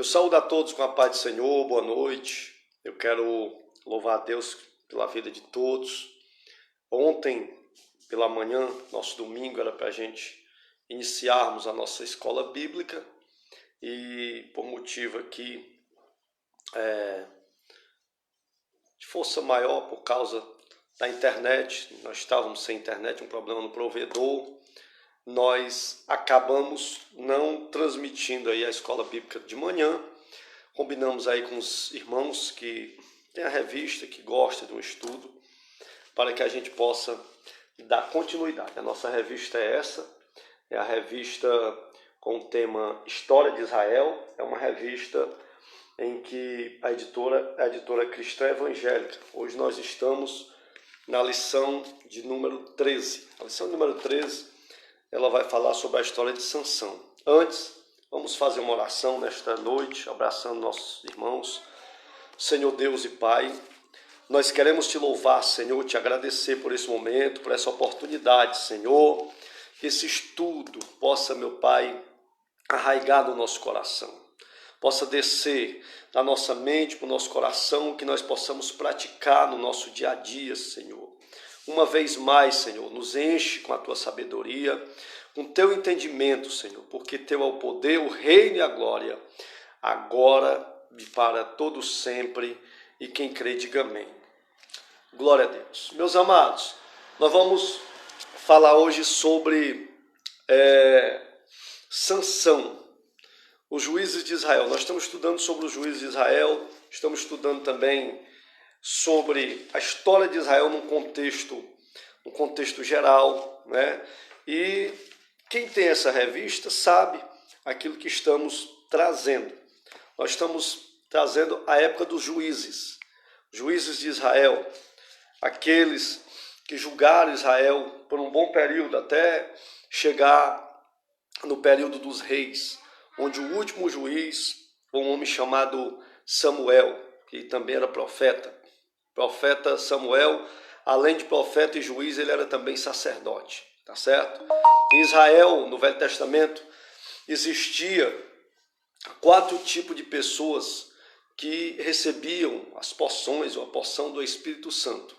Eu saúdo a todos com a paz do Senhor, boa noite. Eu quero louvar a Deus pela vida de todos. Ontem, pela manhã, nosso domingo, era para a gente iniciarmos a nossa escola bíblica e por motivo aqui de força maior, por causa da internet, nós estávamos sem internet, um problema no provedor, nós acabamos não transmitindo aí a escola bíblica de manhã. Combinamos aí com os irmãos que tem a revista, que gosta de um estudo, para que a gente possa dar continuidade. A nossa revista é essa, é a revista com o tema História de Israel. É uma revista em que a editora é a editora Cristã Evangélica. Hoje nós estamos na lição de número 13. A lição número 13, ela vai falar sobre a história de Sansão. Antes, vamos fazer uma oração nesta noite, abraçando nossos irmãos. Senhor Deus e Pai, nós queremos te louvar, Senhor, te agradecer por esse momento, por essa oportunidade, Senhor, que esse estudo possa, meu Pai, arraigar no nosso coração, possa descer da nossa mente para o nosso coração, que nós possamos praticar no nosso dia a dia, Senhor. Uma vez mais, Senhor, nos enche com a tua sabedoria, com teu entendimento, Senhor, porque teu é o poder, o reino e a glória, agora e para todos sempre, e quem crê diga amém. Glória a Deus. Meus amados, nós vamos falar hoje sobre Sansão, os juízes de Israel. Nós estamos estudando sobre os juízes de Israel, estamos estudando também sobre a história de Israel num contexto geral, né? E quem tem essa revista sabe aquilo que estamos trazendo. Nós estamos trazendo a época dos juízes de Israel, aqueles que julgaram Israel por um bom período, até chegar no período dos reis, onde o último juiz foi um homem chamado Samuel, que também era profeta. Profeta Samuel, além de profeta e juiz, ele era também sacerdote, tá certo? Em Israel, no Velho Testamento, existia 4 tipos de pessoas que recebiam as porções ou a porção do Espírito Santo.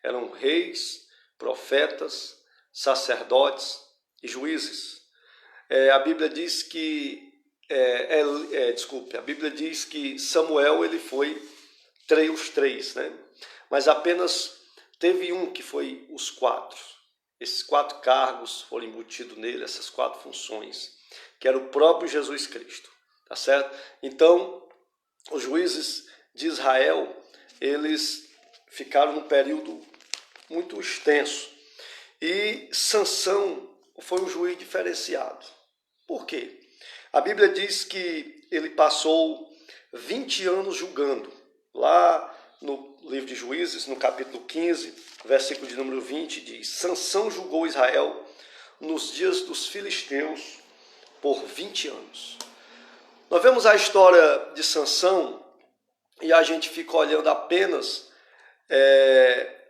Eram reis, profetas, sacerdotes e juízes. A Bíblia diz que a Bíblia diz que Samuel ele foi os 3, né? Mas apenas teve um que foi os 4. Esses 4 cargos foram embutidos nele, essas 4 funções, que era o próprio Jesus Cristo, tá certo? Então, os juízes de Israel, eles ficaram num período muito extenso. E Sansão foi um juiz diferenciado. Por quê? A Bíblia diz que ele passou 20 anos julgando. Lá no livro de Juízes, no capítulo 15, versículo de número 20, diz: Sansão julgou Israel nos dias dos filisteus por 20 anos. Nós vemos a história de Sansão e a gente fica olhando apenas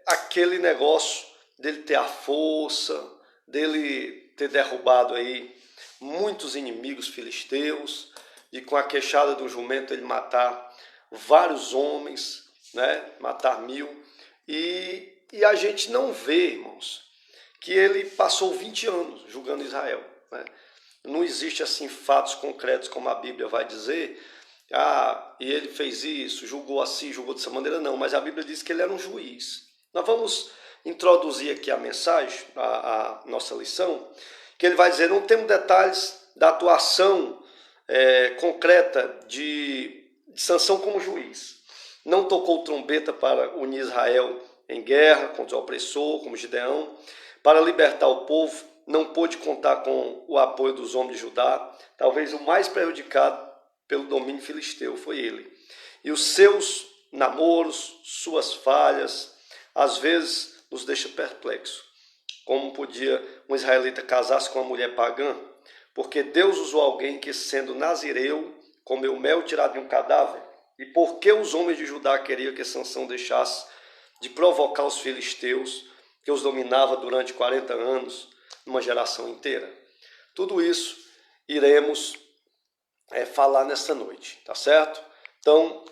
aquele negócio dele ter a força, dele ter derrubado aí muitos inimigos filisteus, e com a queixada do jumento ele matar vários homens, né? Matar 1000. E a gente não vê, irmãos, que ele passou 20 anos julgando Israel, né? Não existe assim fatos concretos como a Bíblia vai dizer, e ele fez isso, julgou assim, julgou dessa maneira, não. Mas a Bíblia diz que ele era um juiz. Nós vamos introduzir aqui a mensagem, a nossa lição, que ele vai dizer: não temos detalhes da atuação concreta de Sansão como juiz. Não tocou trombeta para unir Israel em guerra contra o opressor, como Gideão, para libertar o povo. Não pôde contar com o apoio dos homens de Judá. Talvez o mais prejudicado pelo domínio filisteu foi ele. E os seus namoros, suas falhas, às vezes nos deixa perplexo. Como podia um israelita casar-se com uma mulher pagã? Porque Deus usou alguém que, sendo nazireu, comeu mel tirado de um cadáver? E por que os homens de Judá queriam que Sansão deixasse de provocar os filisteus, que os dominava durante 40 anos, uma geração inteira? Tudo isso iremos falar nesta noite, tá certo? Então,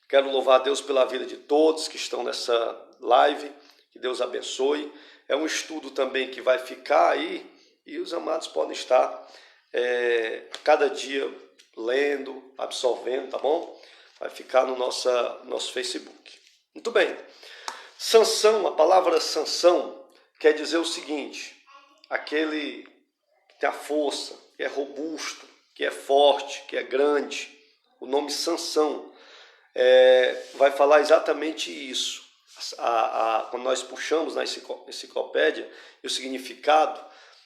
quero louvar a Deus pela vida de todos que estão nessa live, que Deus abençoe. É um estudo também que vai ficar aí e os amados podem estar cada dia lendo, absorvendo, tá bom? Vai ficar no nosso Facebook. Muito bem. Sansão, a palavra Sansão quer dizer o seguinte: aquele que tem a força, que é robusto, que é forte, que é grande. O nome Sansão vai falar exatamente isso. Quando nós puxamos na enciclopédia o significado,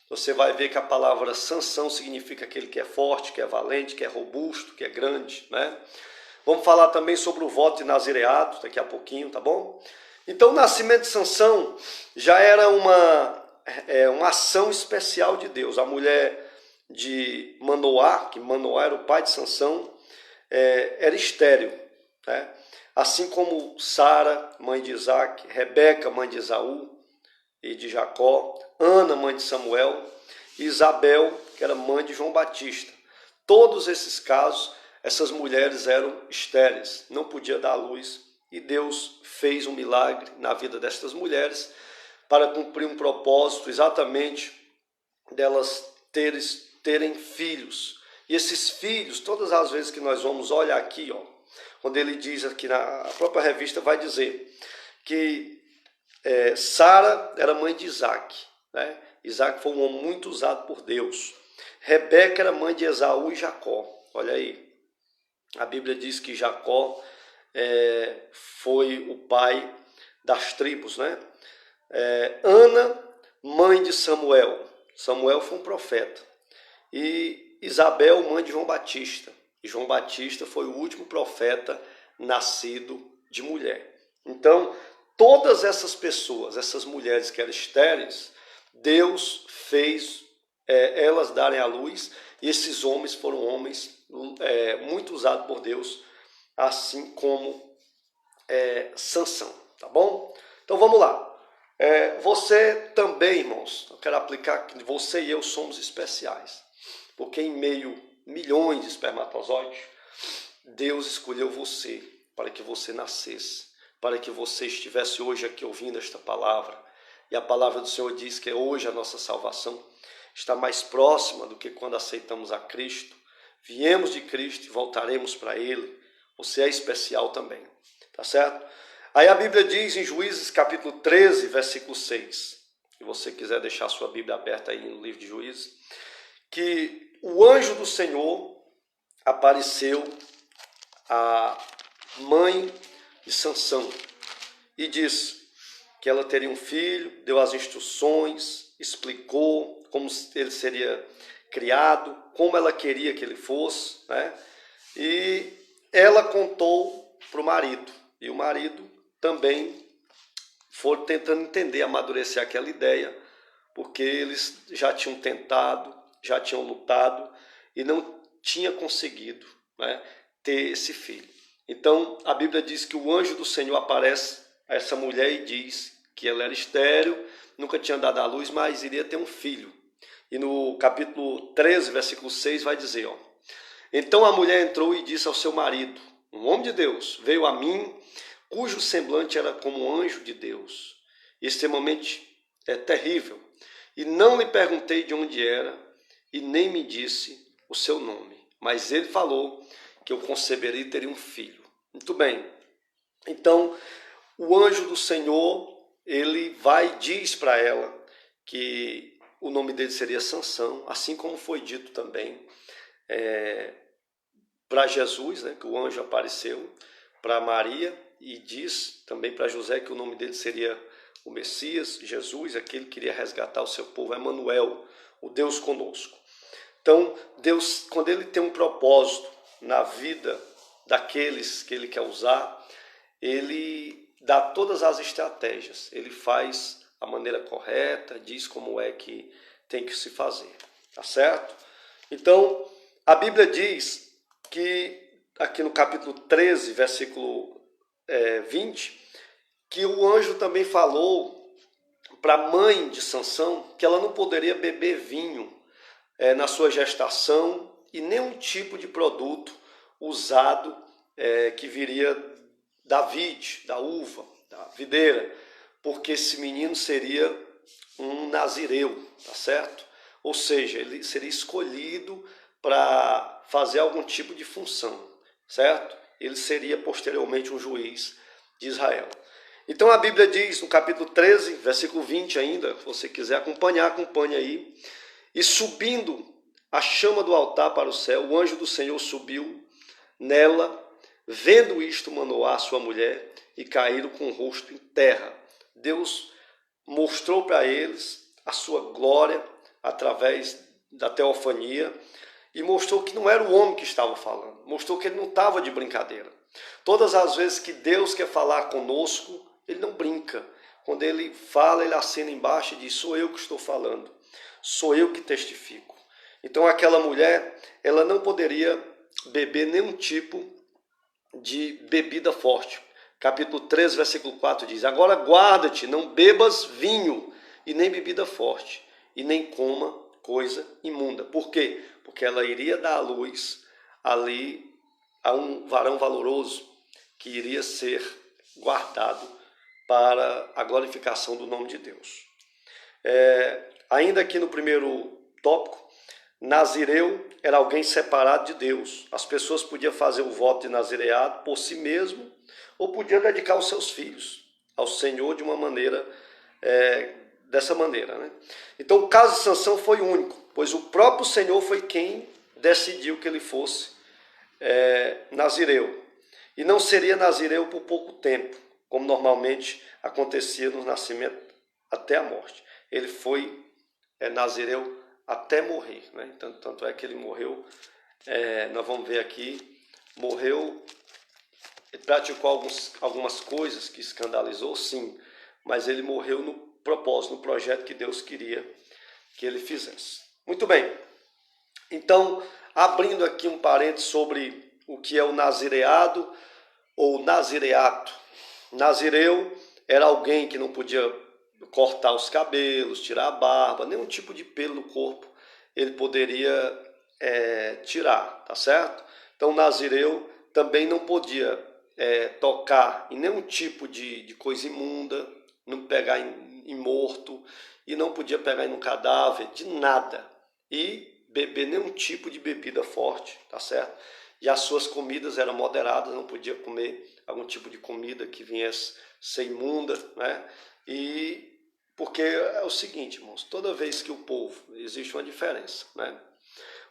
você vai ver que a palavra Sansão significa aquele que é forte, que é valente, que é robusto, que é grande, né? Vamos falar também sobre o voto de nazireado daqui a pouquinho, tá bom? Então, o nascimento de Sansão já era uma ação especial de Deus. A mulher de Manoá, que Manoá era o pai de Sansão, era estéril, né? Assim como Sara, mãe de Isaac, Rebeca, mãe de Esaú e de Jacó, Ana, mãe de Samuel, e Isabel, que era mãe de João Batista. Todos esses casos, essas mulheres eram estéreis, não podia dar à luz, e Deus fez um milagre na vida destas mulheres para cumprir um propósito exatamente delas terem filhos. E esses filhos, todas as vezes que nós vamos olhar aqui, quando ele diz aqui na própria revista, vai dizer que Sara era mãe de Isaac, né? Isaac foi um homem muito usado por Deus. Rebeca era mãe de Esaú e Jacó. Olha aí, a Bíblia diz que Jacó foi o pai das tribos, né? Ana, mãe de Samuel. Samuel foi um profeta. E Isabel, mãe de João Batista. E João Batista foi o último profeta nascido de mulher. Então, todas essas pessoas, essas mulheres que eram estéreis, Deus fez elas darem à luz, e esses homens foram homens muito usados por Deus, assim como Sansão, tá bom? Então vamos lá. Você também, irmãos, eu quero aplicar que você e eu somos especiais, porque em meio a milhões de espermatozoides, Deus escolheu você para que você nascesse, para que você estivesse hoje aqui ouvindo esta palavra. E a palavra do Senhor diz que hoje a nossa salvação está mais próxima do que quando aceitamos a Cristo. Viemos de Cristo e voltaremos para Ele. Você é especial também, tá certo? Aí a Bíblia diz em Juízes capítulo 13, versículo 6, se você quiser deixar a sua Bíblia aberta aí no livro de Juízes, que o anjo do Senhor apareceu à mãe de Sansão e disse que ela teria um filho, deu as instruções, explicou como ele seria criado, como ela queria que ele fosse, né? E ela contou para o marido, e o marido também foi tentando entender, amadurecer aquela ideia, porque eles já tinham tentado, já tinham lutado e não tinha conseguido, né, ter esse filho. Então a Bíblia diz que o anjo do Senhor aparece a essa mulher e diz que ela era estéril, nunca tinha dado à luz, mas iria ter um filho. E no capítulo 13, versículo 6 vai dizer, então a mulher entrou e disse ao seu marido, um homem de Deus veio a mim, cujo semblante era como um anjo de Deus, extremamente terrível, e não lhe perguntei de onde era, e nem me disse o seu nome, mas ele falou que eu conceberia e teria um filho. Muito bem, então o anjo do Senhor, ele vai e diz para ela que o nome dele seria Sansão, assim como foi dito também para Jesus, né, que o anjo apareceu para Maria e diz também para José que o nome dele seria o Messias, Jesus, aquele que queria resgatar o seu povo, Emanuel, o Deus conosco. Então, Deus, quando ele tem um propósito na vida daqueles que ele quer usar, ele dá todas as estratégias, ele faz a maneira correta, diz como é que tem que se fazer, tá certo? Então, a Bíblia diz que, aqui no capítulo 13, versículo 20, que o anjo também falou para a mãe de Sansão que ela não poderia beber vinho na sua gestação e nenhum tipo de produto usado que viria da vide, da uva, da videira, porque esse menino seria um nazireu, tá certo? Ou seja, ele seria escolhido para fazer algum tipo de função, certo? Ele seria posteriormente um juiz de Israel. Então a Bíblia diz no capítulo 13, versículo 20 ainda, se você quiser acompanhar, acompanhe aí. E subindo a chama do altar para o céu, o anjo do Senhor subiu nela, vendo isto, Manoá, sua mulher, e caíram com o rosto em terra. Deus mostrou para eles a sua glória através da teofania e mostrou que não era o homem que estava falando, mostrou que ele não estava de brincadeira. Todas as vezes que Deus quer falar conosco, ele não brinca. Quando ele fala, ele acena embaixo e diz: sou eu que estou falando, sou eu que testifico. Então aquela mulher, ela não poderia beber nenhum tipo de bebida forte. Capítulo 13, versículo 4 diz: agora guarda-te, não bebas vinho e nem bebida forte, e nem coma coisa imunda. Por quê? Porque ela iria dar à luz ali a um varão valoroso que iria ser guardado para a glorificação do nome de Deus. Ainda aqui no primeiro tópico, nazireu era alguém separado de Deus. As pessoas podiam fazer o voto de nazireado por si mesmo ou podiam dedicar os seus filhos ao Senhor de uma maneira, dessa maneira, né? Então o caso de Sansão foi único, pois o próprio Senhor foi quem decidiu que ele fosse nazireu. E não seria nazireu por pouco tempo, como normalmente acontecia no nascimento até a morte. Ele foi nazireu até morrer, né? Tanto é que ele morreu, nós vamos ver aqui, morreu, ele praticou algumas coisas que escandalizou, sim, mas ele morreu no propósito, no projeto que Deus queria que ele fizesse. Muito bem, então, abrindo aqui um parênteses sobre o que é o nazireado ou nazireato. Nazireu era alguém que não podia cortar os cabelos, tirar a barba, nenhum tipo de pelo no corpo ele poderia tirar, tá certo? Então, nazireu também não podia tocar em nenhum tipo de coisa imunda, não pegar em morto, e não podia pegar em um cadáver, de nada, e beber nenhum tipo de bebida forte, tá certo? E as suas comidas eram moderadas, não podia comer algum tipo de comida que viesse ser imunda, né? E porque é o seguinte, irmãos, toda vez que o povo, existe uma diferença, né?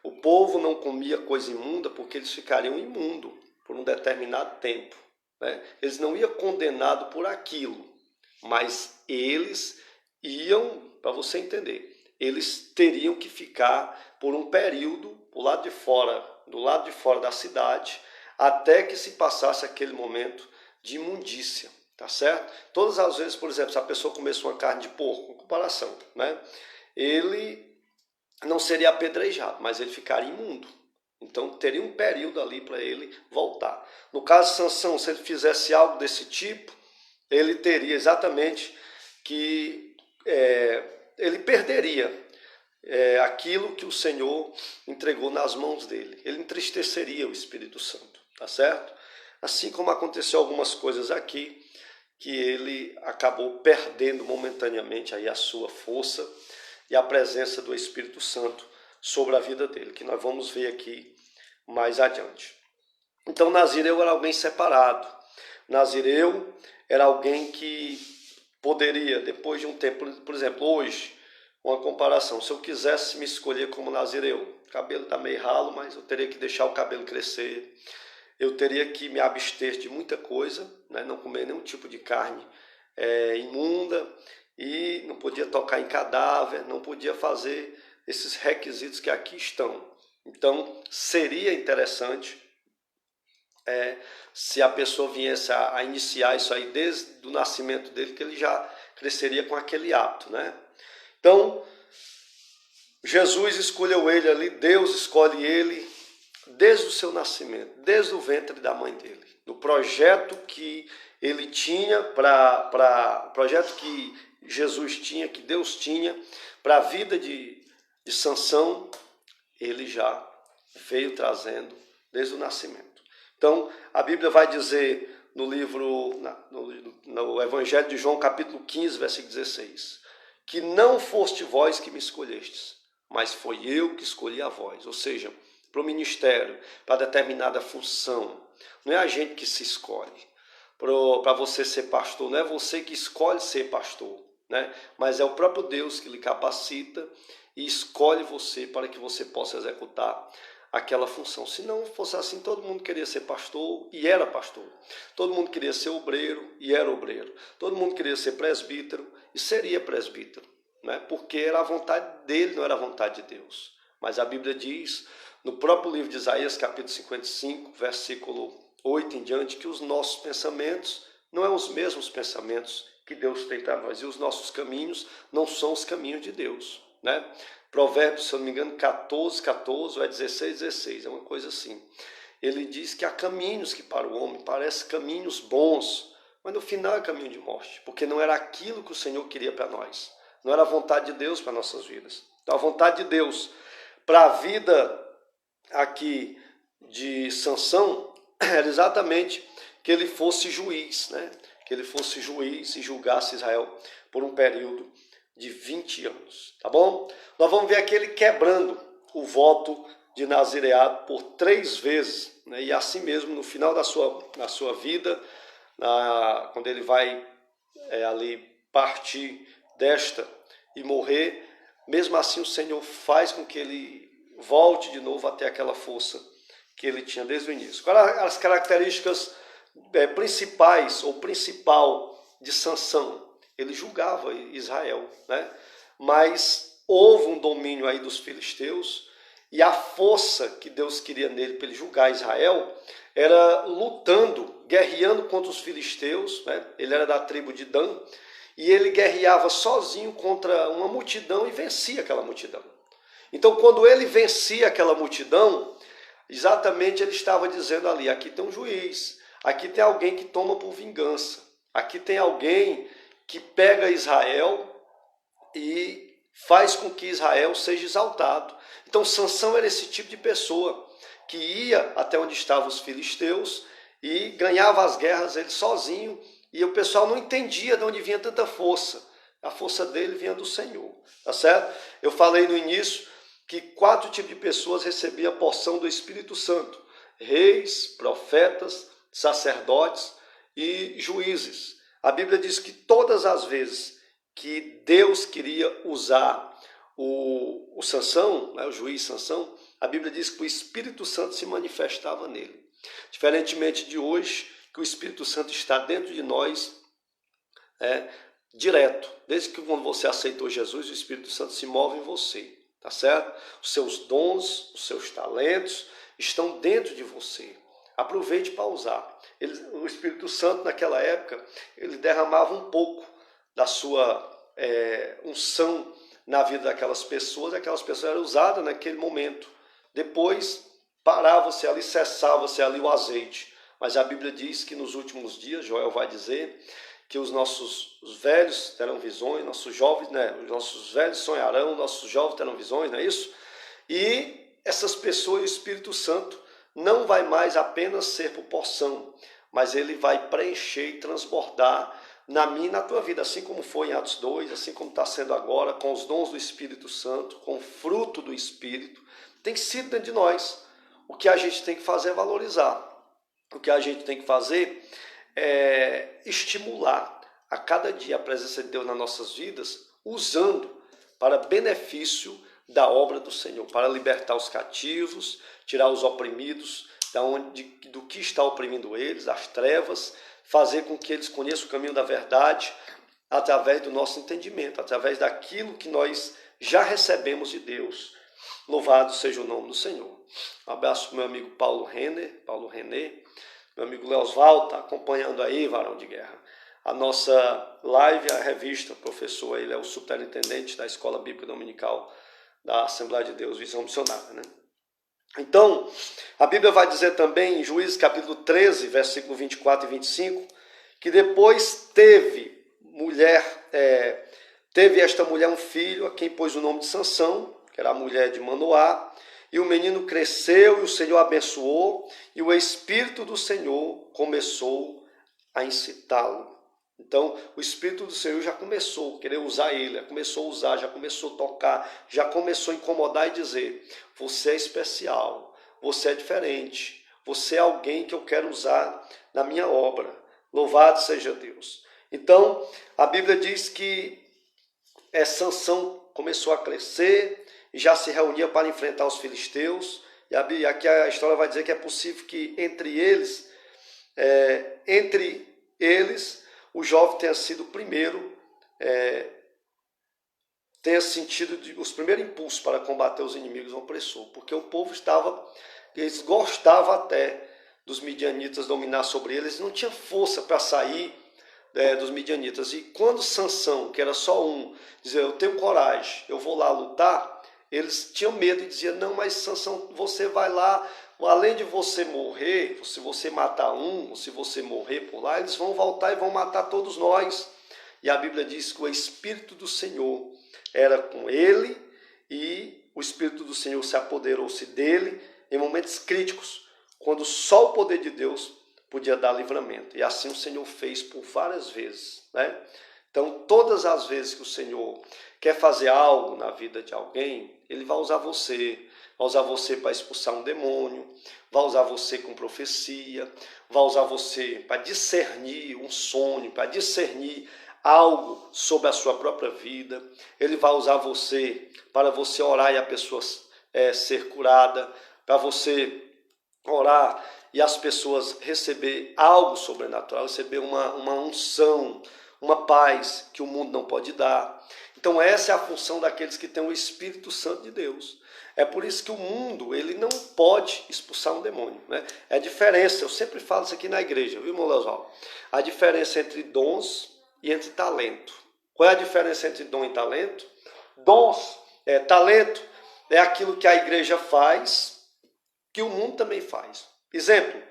O povo não comia coisa imunda porque eles ficariam imundos por um determinado tempo, né? Eles não iam condenados por aquilo, mas eles iam, para você entender, eles teriam que ficar por um período do lado de fora da cidade, até que se passasse aquele momento de imundícia, tá certo? Todas as vezes, por exemplo, se a pessoa comesse uma carne de porco, em comparação, né? Ele não seria apedrejado, mas ele ficaria imundo. Então teria um período ali para ele voltar. No caso de Sansão, se ele fizesse algo desse tipo, ele teria exatamente que ele perderia aquilo que o Senhor entregou nas mãos dele. Ele entristeceria o Espírito Santo, tá certo? Assim como aconteceu algumas coisas aqui, que ele acabou perdendo momentaneamente aí a sua força e a presença do Espírito Santo sobre a vida dele, que nós vamos ver aqui mais adiante. Então nazireu era alguém separado. Nazireu era alguém que poderia, depois de um tempo, por exemplo, hoje, uma comparação, se eu quisesse me escolher como nazireu, o cabelo está meio ralo, mas eu teria que deixar o cabelo crescer, eu teria que me abster de muita coisa, né? Não comer nenhum tipo de carne imunda, e não podia tocar em cadáver, não podia fazer esses requisitos que aqui estão. Então, seria interessante se a pessoa viesse a iniciar isso aí desde o nascimento dele, que ele já cresceria com aquele hábito, né? Então, Jesus escolheu ele ali, Deus escolhe ele desde o seu nascimento, desde o ventre da mãe dele. No projeto que ele tinha, projeto que Jesus tinha, que Deus tinha para a vida de Sansão, ele já veio trazendo desde o nascimento. Então, a Bíblia vai dizer no livro, no Evangelho de João, capítulo 15, versículo 16, que não foste vós que me escolhestes, mas foi eu que escolhi a vós. Ou seja, para o ministério, para determinada função. Não é a gente que se escolhe. Para você ser pastor, não é você que escolhe ser pastor, né? Mas é o próprio Deus que lhe capacita e escolhe você para que você possa executar aquela função. Se não fosse assim, todo mundo queria ser pastor e era pastor. Todo mundo queria ser obreiro e era obreiro. Todo mundo queria ser presbítero e seria presbítero, né? Porque era a vontade dele, não era a vontade de Deus. Mas a Bíblia diz, no próprio livro de Isaías, capítulo 55, versículo 8 em diante, que os nossos pensamentos não são os mesmos pensamentos que Deus tem para nós. E os nossos caminhos não são os caminhos de Deus, né? Provérbios, se eu não me engano, 14, 14 ou é 16, 16, é uma coisa assim. Ele diz que há caminhos que para o homem parecem caminhos bons, mas no final é caminho de morte, porque não era aquilo que o Senhor queria para nós. Não era a vontade de Deus para nossas vidas. Então a vontade de Deus para a vida aqui de Sansão era exatamente que ele fosse juiz, né? Que ele fosse juiz e julgasse Israel por um período de 20 anos, tá bom? Nós vamos ver aqui ele quebrando o voto de nazireado por 3 vezes, né? E assim mesmo, no final da sua vida, quando ele vai ali partir desta e morrer, mesmo assim o Senhor faz com que ele volte de novo até aquela força que ele tinha desde o início. Quais as características principais ou principal de Sansão? Ele julgava Israel, né? Mas houve um domínio aí dos filisteus e a força que Deus queria nele para ele julgar Israel era lutando, guerreando contra os filisteus, né? Ele era da tribo de Dan e ele guerreava sozinho contra uma multidão e vencia aquela multidão. Então, quando ele vencia aquela multidão, exatamente ele estava dizendo ali, aqui tem um juiz, aqui tem alguém que toma por vingança, aqui tem alguém que pega Israel e faz com que Israel seja exaltado. Então Sansão era esse tipo de pessoa que ia até onde estavam os filisteus e ganhava as guerras ele sozinho, e o pessoal não entendia de onde vinha tanta força. A força dele vinha do Senhor, tá certo? Eu falei no início que 4 tipos de pessoas recebiam a porção do Espírito Santo: reis, profetas, sacerdotes e juízes. A Bíblia diz que todas as vezes que Deus queria usar o Sansão, né, o juiz Sansão, a Bíblia diz que o Espírito Santo se manifestava nele. Diferentemente de hoje, que o Espírito Santo está dentro de nós direto. Desde que quando você aceitou Jesus, o Espírito Santo se move em você, tá certo? Os seus dons, os seus talentos estão dentro de você. Aproveite para usar. O Espírito Santo, naquela época, ele derramava um pouco da sua unção na vida daquelas pessoas. Aquelas pessoas eram usadas naquele momento. Depois, parava-se ali, cessava-se ali o azeite. Mas a Bíblia diz que nos últimos dias, Joel vai dizer, que os velhos terão visões, nossos jovens, né? Os nossos velhos sonharão, nossos jovens terão visões, não é isso? E essas pessoas, o Espírito Santo, não vai mais apenas ser por porção, mas ele vai preencher e transbordar na minha e na tua vida, assim como foi em Atos 2, assim como está sendo agora, com os dons do Espírito Santo, com o fruto do Espírito, tem sido dentro de nós. O que a gente tem que fazer é valorizar. O que a gente tem que fazer é estimular a cada dia a presença de Deus nas nossas vidas, usando para benefício da obra do Senhor, para libertar os cativos, tirar os oprimidos do que está oprimindo eles, as trevas, fazer com que eles conheçam o caminho da verdade através do nosso entendimento, através daquilo que nós já recebemos de Deus. Louvado seja o nome do Senhor. Um abraço para o meu amigo Paulo René, meu amigo Leosvaldo, está acompanhando aí, varão de guerra, a nossa live, a revista. O professor, ele é o superintendente da Escola Bíblica Dominical da Assembleia de Deus, Visão Missionária, né? Então, a Bíblia vai dizer também, em Juízes capítulo 13, versículo 24 e 25, que depois teve esta mulher um filho, a quem pôs o nome de Sansão, que era a mulher de Manoá, E o menino cresceu e o Senhor abençoou, e o Espírito do Senhor começou a incitá-lo. Então, o Espírito do Senhor já começou a querer usar ele, já começou a usar, já começou a tocar, já começou a incomodar e dizer: você é especial, você é diferente, você é alguém que eu quero usar na minha obra. Louvado seja Deus. Então, a Bíblia diz que Sansão começou a crescer e já se reunia para enfrentar os filisteus. E aqui a história vai dizer que é possível que entre eles, o jovem tenha sido o primeiro, tenha sentido os primeiros impulsos para combater os inimigos do opressor, porque o povo eles gostavam até dos midianitas dominar sobre eles, não tinha força para sair dos midianitas. E quando Sansão, que era só um, dizia: eu tenho coragem, eu vou lá lutar, eles tinham medo e diziam: não, mas Sansão, você vai lá, além de você morrer, se você matar um, ou se você morrer por lá, eles vão voltar e vão matar todos nós. E a Bíblia diz que o Espírito do Senhor era com ele, e o Espírito do Senhor se apoderou-se dele em momentos críticos, quando só o poder de Deus podia dar livramento. E assim o Senhor fez por várias vezes, né? Então, todas as vezes que o Senhor quer fazer algo na vida de alguém, ele vai usar você para expulsar um demônio, vai usar você com profecia, vai usar você para discernir um sonho, para discernir algo sobre a sua própria vida. Ele vai usar você para você orar e a pessoa ser curada, para você orar e as pessoas receber algo sobrenatural, receber uma unção, uma paz que o mundo não pode dar. Então essa é a função daqueles que têm o Espírito Santo de Deus. É por isso que o mundo ele não pode expulsar um demônio, né? É a diferença, eu sempre falo isso aqui na igreja, viu, irmão Leosvaldo? A diferença entre dons e entre talento. Qual é a diferença entre dom e talento? Talento é aquilo que a igreja faz, que o mundo também faz. Exemplo,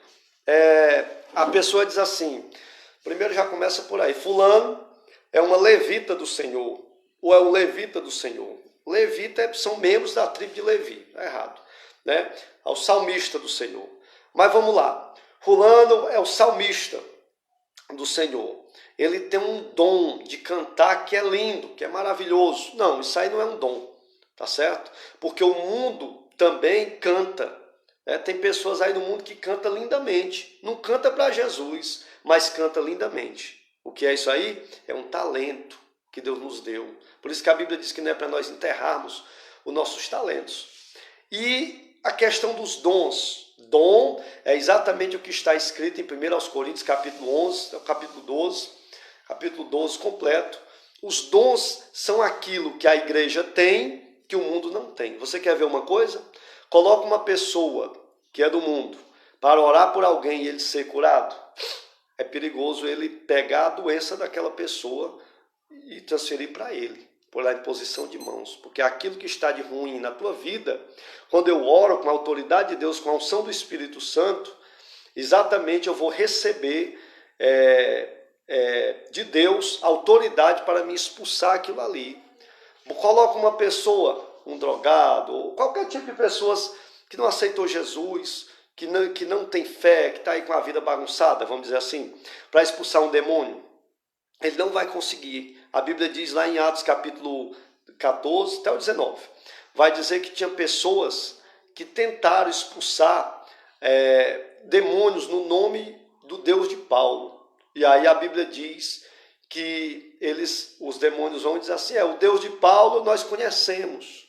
a pessoa diz assim, primeiro já começa por aí: fulano é uma levita do Senhor, ou é um levita do Senhor. Levita são membros da tribo de Levi, é errado, né? É o salmista do Senhor. Mas vamos lá, fulano é o salmista do Senhor. Ele tem um dom de cantar que é lindo, que é maravilhoso. Não, isso aí não é um dom, tá certo? Porque o mundo também canta. Tem pessoas aí no mundo que cantam lindamente. Não canta para Jesus, mas canta lindamente. O que é isso aí? É um talento que Deus nos deu. Por isso que a Bíblia diz que não é para nós enterrarmos os nossos talentos. E a questão dos dons. Dom é exatamente o que está escrito em 1 Coríntios, capítulo 11, capítulo 12 completo. Os dons são aquilo que a igreja tem, que o mundo não tem. Você quer ver uma coisa? Coloca uma pessoa que é do mundo para orar por alguém e ele ser curado. É perigoso ele pegar a doença daquela pessoa e transferir para ele, por a imposição de mãos. Porque aquilo que está de ruim na tua vida, quando eu oro com a autoridade de Deus, com a unção do Espírito Santo, exatamente eu vou receber de Deus autoridade para me expulsar aquilo ali. Coloca uma pessoa, um drogado, ou qualquer tipo de pessoas que não aceitou Jesus, que não tem fé, que está aí com a vida bagunçada, vamos dizer assim, para expulsar um demônio. Ele não vai conseguir. A Bíblia diz lá em Atos capítulo 14 até o 19, vai dizer que tinha pessoas que tentaram expulsar demônios no nome do Deus de Paulo. E aí a Bíblia diz que os demônios vão dizer assim: o Deus de Paulo nós conhecemos,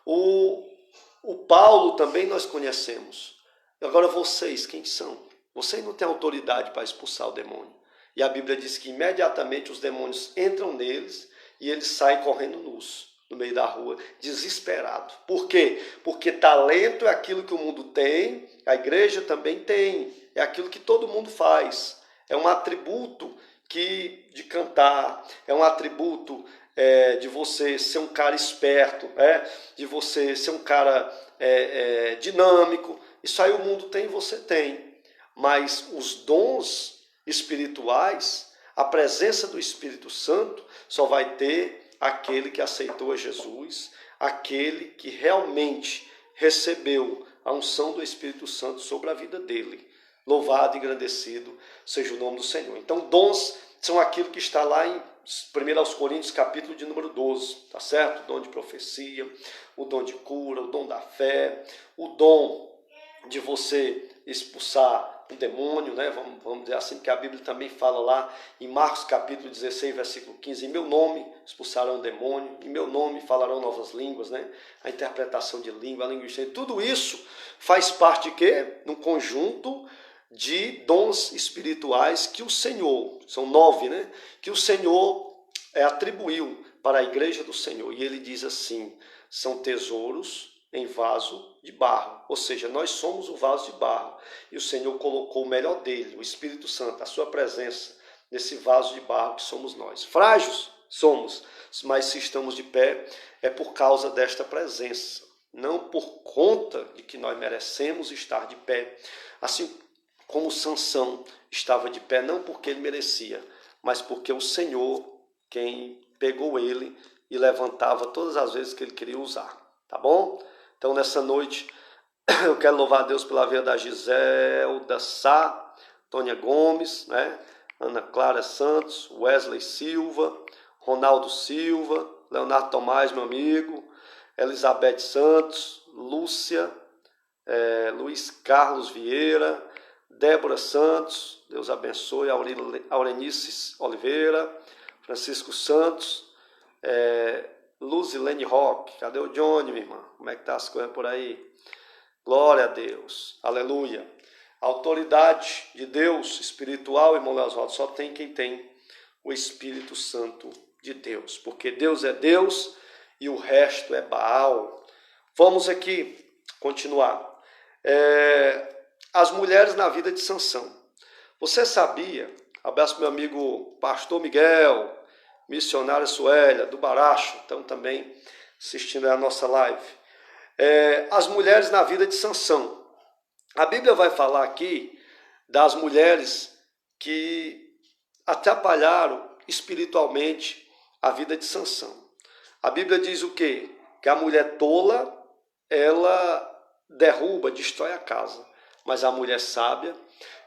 o Paulo também nós conhecemos. Agora vocês, quem são? Vocês não têm autoridade para expulsar o demônio. E a Bíblia diz que imediatamente os demônios entram neles e eles saem correndo nus, no meio da rua, desesperado. Por quê? Porque talento é aquilo que o mundo tem, a igreja também tem, é aquilo que todo mundo faz. É um atributo de cantar, é um atributo de você ser um cara esperto, de você ser um cara dinâmico. Isso aí o mundo tem e você tem. Mas os dons espirituais, a presença do Espírito Santo, só vai ter aquele que aceitou a Jesus, aquele que realmente recebeu a unção do Espírito Santo sobre a vida dele. Louvado e engrandecido seja o nome do Senhor. Então, dons são aquilo que está lá em 1 Coríntios, capítulo de número 12, tá certo? O dom de profecia, o dom de cura, o dom da fé, o dom de você expulsar o demônio, né? Vamos dizer assim, porque a Bíblia também fala lá em Marcos capítulo 16, versículo 15, em meu nome expulsarão o demônio, em meu nome falarão novas línguas, né? A interpretação de língua, a língua estranha, tudo isso faz parte de quê? Num conjunto de dons espirituais que o Senhor, são 9, né? Que o Senhor atribuiu para a igreja do Senhor. E ele diz assim, são tesouros em vaso de barro, ou seja, nós somos o vaso de barro, e o Senhor colocou o melhor dele, o Espírito Santo, a sua presença, nesse vaso de barro que somos nós. Frágeis somos, mas se estamos de pé, é por causa desta presença, não por conta de que nós merecemos estar de pé, assim como Sansão estava de pé, não porque ele merecia, mas porque o Senhor, quem pegou ele e levantava todas as vezes que ele queria usar, tá bom? Então, nessa noite, eu quero louvar a Deus pela vida da Giselda Sá, Tônia Gomes, né? Ana Clara Santos, Wesley Silva, Ronaldo Silva, Leonardo Tomás, meu amigo, Elizabeth Santos, Lúcia, Luiz Carlos Vieira, Débora Santos, Deus abençoe, Aurenice Oliveira, Francisco Santos, Luzilene Roque, cadê o Johnny, minha irmã? Como é que tá as coisas por aí? Glória a Deus, aleluia. A autoridade de Deus espiritual, irmão Leosvaldo, só tem quem tem o Espírito Santo de Deus, porque Deus é Deus e o resto é Baal. Vamos aqui continuar. As mulheres na vida de Sansão. Você sabia, abraço meu amigo pastor Miguel, missionária Suélia, do Baracho, estão também assistindo a nossa live. As mulheres na vida de Sansão. A Bíblia vai falar aqui das mulheres que atrapalharam espiritualmente a vida de Sansão. A Bíblia diz o quê? Que a mulher tola, ela derruba, destrói a casa, mas a mulher sábia,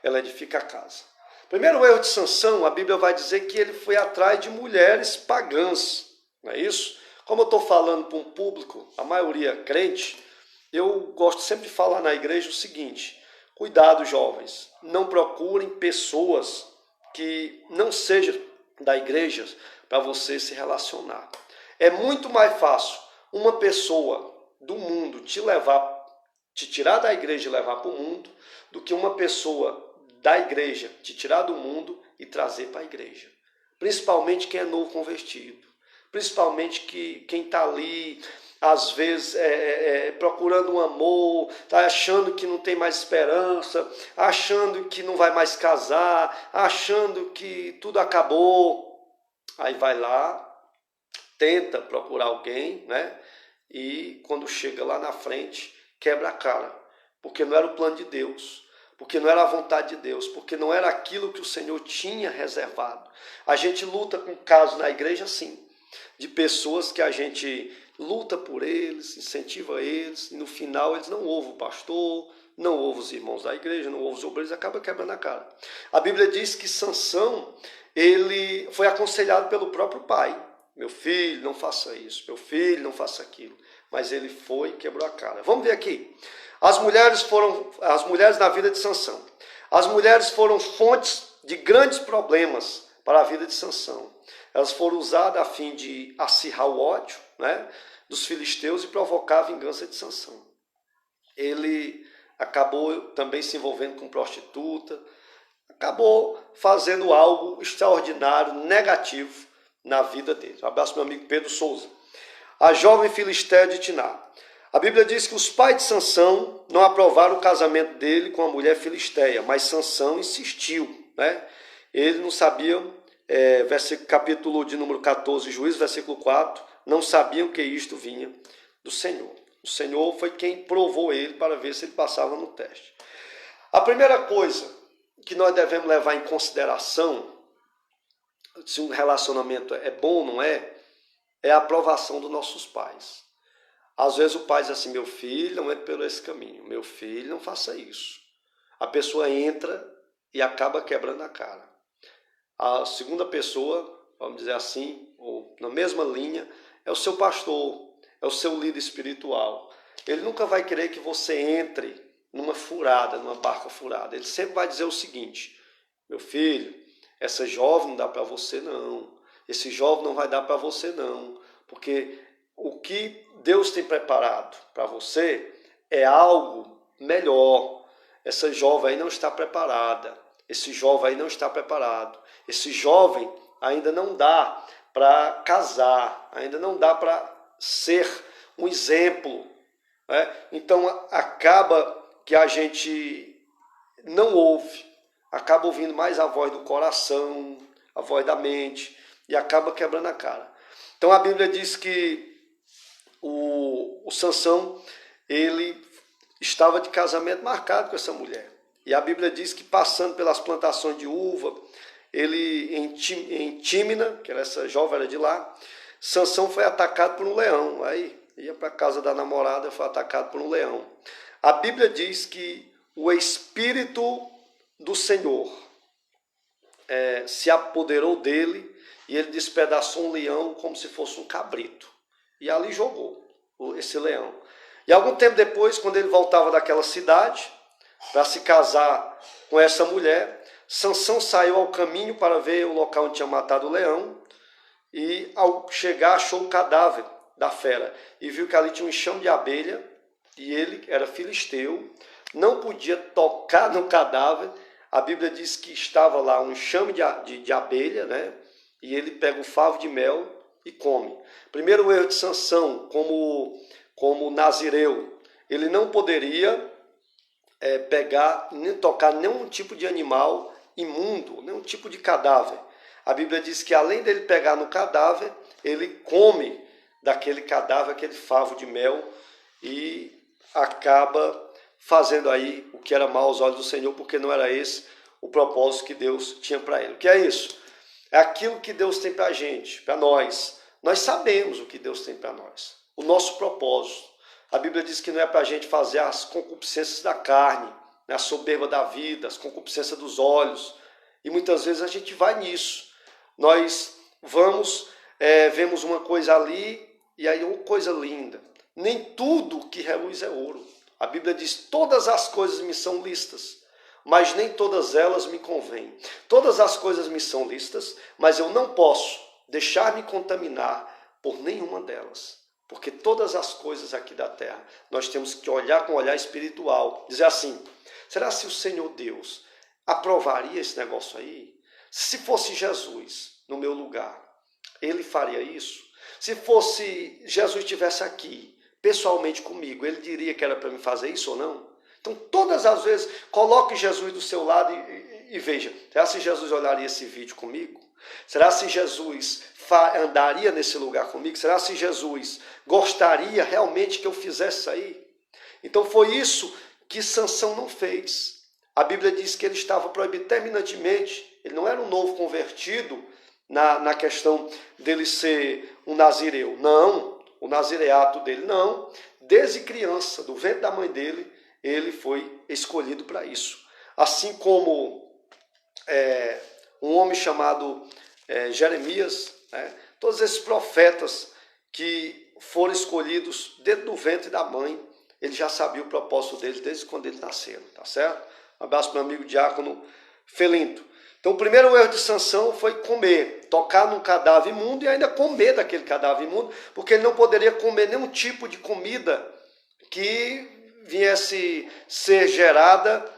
ela edifica a casa. Primeiro erro de Sansão, a Bíblia vai dizer que ele foi atrás de mulheres pagãs, não é isso? Como eu estou falando para um público, a maioria crente, eu gosto sempre de falar na igreja o seguinte, cuidado jovens, não procurem pessoas que não sejam da igreja para você se relacionar. É muito mais fácil uma pessoa do mundo te tirar da igreja e levar para o mundo, do que uma pessoa da igreja te tirar do mundo e trazer para a igreja. Principalmente quem é novo convertido. Principalmente quem está ali, às vezes, procurando um amor, está achando que não tem mais esperança, achando que não vai mais casar, achando que tudo acabou. Aí vai lá, tenta procurar alguém, né? E quando chega lá na frente, quebra a cara, porque não era o plano de Deus, porque não era a vontade de Deus, porque não era aquilo que o Senhor tinha reservado. A gente luta com casos na igreja, sim, de pessoas que a gente luta por eles, incentiva eles, e no final eles não ouvem o pastor, não ouvem os irmãos da igreja, não ouvem os obreiros, acaba quebrando a cara. A Bíblia diz que Sansão, ele foi aconselhado pelo próprio pai. Meu filho, não faça isso, meu filho, não faça aquilo. Mas ele foi e quebrou a cara. Vamos ver aqui. As mulheres na vida de Sansão. As mulheres foram fontes de grandes problemas para a vida de Sansão. Elas foram usadas a fim de acirrar o ódio, né, dos filisteus e provocar a vingança de Sansão. Ele acabou também se envolvendo com prostituta, acabou fazendo algo extraordinário, negativo na vida dele. Um abraço, meu amigo Pedro Souza. A jovem filisteia de Tiná. A Bíblia diz que os pais de Sansão não aprovaram o casamento dele com a mulher filisteia, mas Sansão insistiu, né? Ele não sabia, capítulo de número 14, Juízes, versículo 4, não sabiam que isto vinha do Senhor. O Senhor foi quem provou ele para ver se ele passava no teste. A primeira coisa que nós devemos levar em consideração, se um relacionamento é bom ou não é a aprovação dos nossos pais. Às vezes o pai diz assim, meu filho, não entre por esse caminho, meu filho, não faça isso. A pessoa entra e acaba quebrando a cara. A segunda pessoa, vamos dizer assim, ou na mesma linha, é o seu pastor, é o seu líder espiritual. Ele nunca vai querer que você entre numa furada, numa barca furada. Ele sempre vai dizer o seguinte, meu filho, essa jovem não dá para você não, esse jovem não vai dar para você não, porque o que Deus tem preparado para você é algo melhor. Essa jovem aí não está preparada, esse jovem aí não está preparado, esse jovem ainda não dá para casar, ainda não dá para ser um exemplo, né? Então acaba que a gente não ouve, acaba ouvindo mais a voz do coração, a voz da mente, e acaba quebrando a cara. Então a Bíblia diz que o Sansão, ele estava de casamento marcado com essa mulher. E a Bíblia diz que passando pelas plantações de uva, ele em Tímina, que era essa jovem era de lá, Sansão foi atacado por um leão. Aí ia para a casa da namorada, foi atacado por um leão. A Bíblia diz que o Espírito do Senhor se apoderou dele e ele despedaçou um leão como se fosse um cabrito. E ali jogou esse leão. E algum tempo depois, quando ele voltava daquela cidade para se casar com essa mulher, Sansão saiu ao caminho para ver o local onde tinha matado o leão e ao chegar achou o cadáver da fera e viu que ali tinha um enxame de abelha e ele era filisteu, não podia tocar no cadáver. A Bíblia diz que estava lá um enxame de abelha, né? E ele pega o favo de mel e come. Primeiro erro de Sansão, como nazireu, ele não poderia pegar, nem tocar nenhum tipo de animal imundo, nenhum tipo de cadáver. A Bíblia diz que além dele pegar no cadáver, ele come daquele cadáver, aquele favo de mel e acaba fazendo aí o que era mal aos olhos do Senhor, porque não era esse o propósito que Deus tinha para ele. O que é isso? É aquilo que Deus tem para a gente, para nós. Nós sabemos o que Deus tem para nós, o nosso propósito. A Bíblia diz que não é para a gente fazer as concupiscências da carne, né, a soberba da vida, as concupiscências dos olhos. E muitas vezes a gente vai nisso. Nós vamos, vemos uma coisa ali e aí uma coisa linda. Nem tudo que reluz é ouro. A Bíblia diz, todas as coisas me são lícitas, mas nem todas elas me convêm. Todas as coisas me são lícitas, mas eu não posso deixar-me contaminar por nenhuma delas. Porque todas as coisas aqui da terra, nós temos que olhar com um olhar espiritual. Dizer assim, será se o Senhor Deus aprovaria esse negócio aí? Se fosse Jesus no meu lugar, ele faria isso? Se fosse Jesus estivesse aqui, pessoalmente comigo, ele diria que era para me fazer isso ou não? Então, todas as vezes, coloque Jesus do seu lado e veja, será se Jesus olharia esse vídeo comigo? Será se Jesus andaria nesse lugar comigo? Será se Jesus gostaria realmente que eu fizesse isso aí? Então foi isso que Sansão não fez. A Bíblia diz que ele estava proibido terminantemente, ele não era um novo convertido na questão dele ser um nazireu. Não, o nazireato dele não. Desde criança, do ventre da mãe dele, ele foi escolhido para isso. Assim como um homem chamado Jeremias, né? Todos esses profetas que foram escolhidos dentro do ventre da mãe, ele já sabia o propósito deles desde quando eles nasceram, tá certo? Um abraço para o meu amigo diácono Felinto. Então o primeiro erro de Sansão foi comer, tocar num cadáver imundo e ainda comer daquele cadáver imundo, porque ele não poderia comer nenhum tipo de comida que viesse ser gerada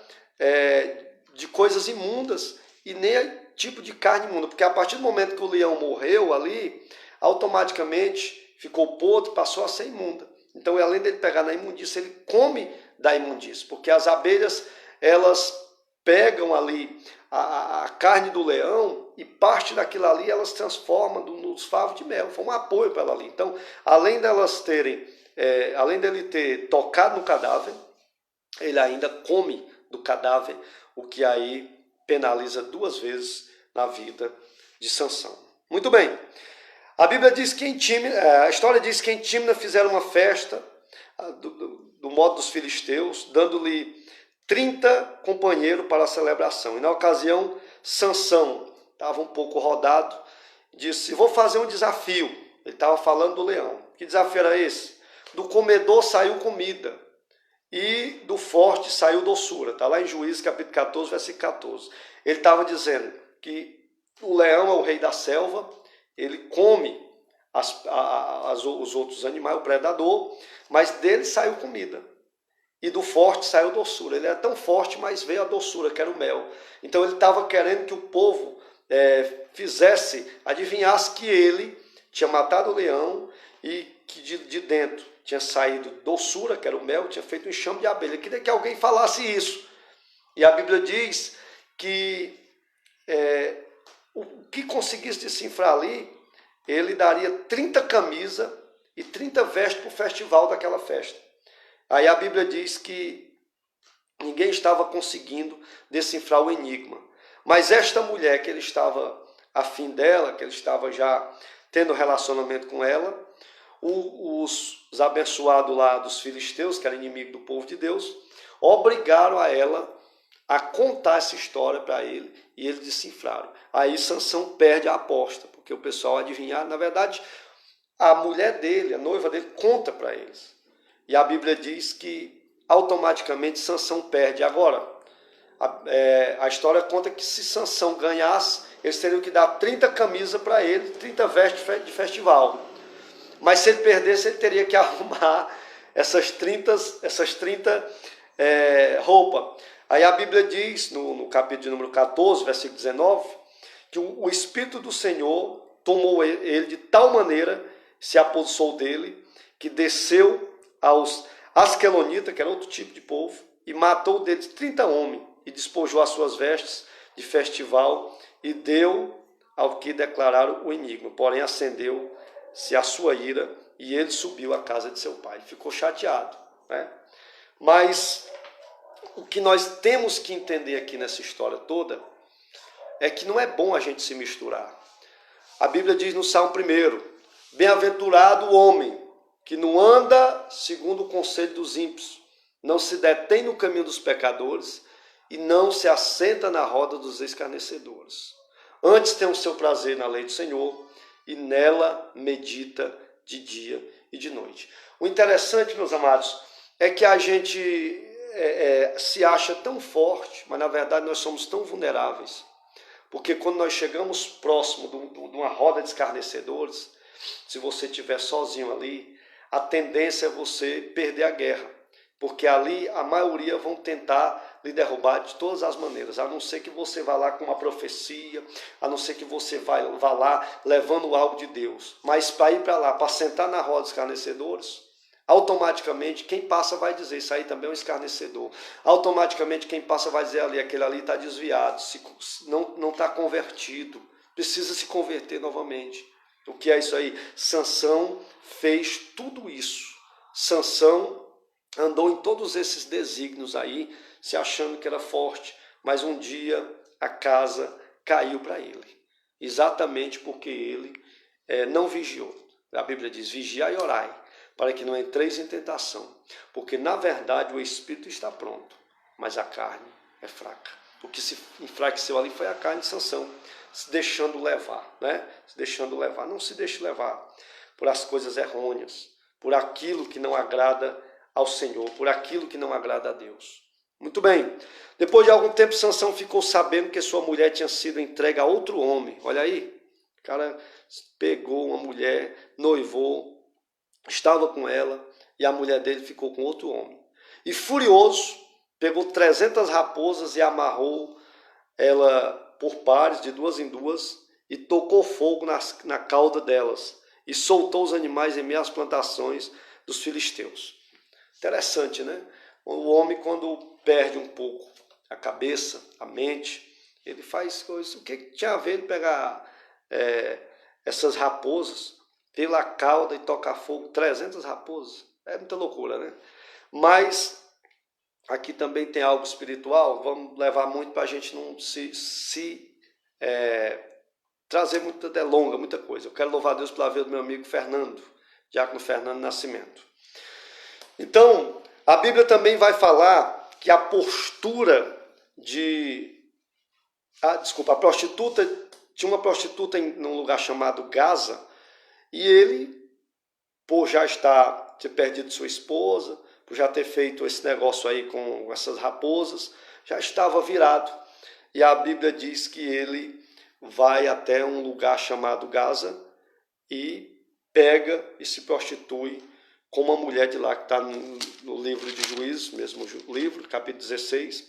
de coisas imundas e nem tipo de carne imunda, porque a partir do momento que o leão morreu ali, automaticamente ficou podre, passou a ser imunda. Então, além dele pegar na imundícia, ele come da imundícia, porque as abelhas, elas pegam ali a carne do leão e parte daquilo ali elas transformam nos favos de mel, foi um apoio para ela ali. Então, além delas terem, além dele ter tocado no cadáver, ele ainda come do cadáver, o que aí penaliza 2 vezes na vida de Sansão. Muito bem. A Bíblia diz que a história diz que em Tímna fizeram uma festa do modo dos filisteus, dando-lhe 30 companheiros para a celebração. E na ocasião, Sansão estava um pouco rodado, disse: vou fazer um desafio. Ele estava falando do leão. Que desafio era esse? Do comedor saiu comida e do forte saiu doçura. Está lá em Juízes capítulo 14, versículo 14. Ele estava dizendo que o leão é o rei da selva, ele come os outros animais, o predador, mas dele saiu comida. E do forte saiu doçura. Ele era tão forte, mas veio a doçura, que era o mel. Então ele estava querendo que o povo adivinhasse que ele tinha matado o leão e que de dentro tinha saído doçura, que era o mel, tinha feito um enxame de abelha. Ele queria que alguém falasse isso. E a Bíblia diz que o que conseguisse decifrar ali, ele daria 30 camisas e 30 vestes para o festival daquela festa. Aí a Bíblia diz que ninguém estava conseguindo decifrar o enigma. Mas esta mulher que ele estava afim dela, que ele estava já tendo relacionamento com ela, os abençoados lá dos filisteus, que era inimigo do povo de Deus, obrigaram a ela a contar essa história para ele e eles decifraram. Aí Sansão perde a aposta, porque o pessoal adivinhar, na verdade, a mulher dele, a noiva dele, conta para eles. E a Bíblia diz que automaticamente Sansão perde. Agora, a história conta que se Sansão ganhasse, eles teriam que dar 30 camisas para ele, 30 vestes de festival. Mas se ele perdesse, ele teria que arrumar essas 30 roupas. Aí a Bíblia diz, no capítulo de número 14, versículo 19, que o Espírito do Senhor tomou ele de tal maneira, se apossou dele, que desceu aos asquelonitas, que era outro tipo de povo, e matou deles 30 homens, e despojou as suas vestes de festival, e deu ao que declararam o enigma. Porém, acendeu-se a sua ira, e ele subiu à casa de seu pai. Ele ficou chateado, né? Mas o que nós temos que entender aqui nessa história toda é que não é bom a gente se misturar. A Bíblia diz no Salmo 1, bem-aventurado o homem que não anda segundo o conselho dos ímpios, não se detém no caminho dos pecadores e não se assenta na roda dos escarnecedores. Antes tem o seu prazer na lei do Senhor e nela medita de dia e de noite. O interessante, meus amados, é que a gente se acha tão forte, mas na verdade nós somos tão vulneráveis. Porque quando nós chegamos próximo de uma roda de escarnecedores, se você estiver sozinho ali, a tendência é você perder a guerra. Porque ali a maioria vão tentar lhe derrubar de todas as maneiras, a não ser que você vá lá com uma profecia, a não ser que você vá lá levando algo de Deus. Mas para ir para lá, para sentar na roda dos escarnecedores, automaticamente quem passa vai dizer, isso aí também é um escarnecedor. Automaticamente quem passa vai dizer ali, aquele ali está desviado, não está convertido, precisa se converter novamente. O que é isso aí? Sansão fez tudo isso. Sansão andou em todos esses desígnios aí, se achando que era forte, mas um dia a casa caiu para ele. Exatamente porque ele não vigiou. A Bíblia diz, vigiai e orai, para que não entreis em tentação, porque na verdade o espírito está pronto, mas a carne é fraca. O que se enfraqueceu ali foi a carne de Sansão, se deixando levar, né? Se deixando levar. Não se deixe levar por as coisas errôneas, por aquilo que não agrada ao Senhor, por aquilo que não agrada a Deus. Muito bem. Depois de algum tempo, Sansão ficou sabendo que sua mulher tinha sido entregue a outro homem. Olha aí, o cara pegou uma mulher, noivou, estava com ela e a mulher dele ficou com outro homem. E furioso, pegou 300 raposas e amarrou ela por pares, de duas em duas, e tocou fogo na cauda delas e soltou os animais em meio às plantações dos filisteus. Interessante, né? O homem, quando perde um pouco a cabeça, a mente, ele faz coisas. O que tinha a ver ele pegar essas raposas pela cauda e tocar fogo 300 raposas? É muita loucura, né? Mas aqui também tem algo espiritual, vamos levar muito para a gente não se trazer muita delonga, muita coisa. Eu quero louvar a Deus pela vida do meu amigo Fernando, diácono Fernando Nascimento. Então, a Bíblia também vai falar que a postura a prostituta, tinha uma prostituta num lugar chamado Gaza, e ele, por já ter perdido sua esposa, por já ter feito esse negócio aí com essas raposas, já estava virado. E a Bíblia diz que ele vai até um lugar chamado Gaza e pega e se prostitui com uma mulher de lá, que está no livro de Juízes, mesmo livro, capítulo 16,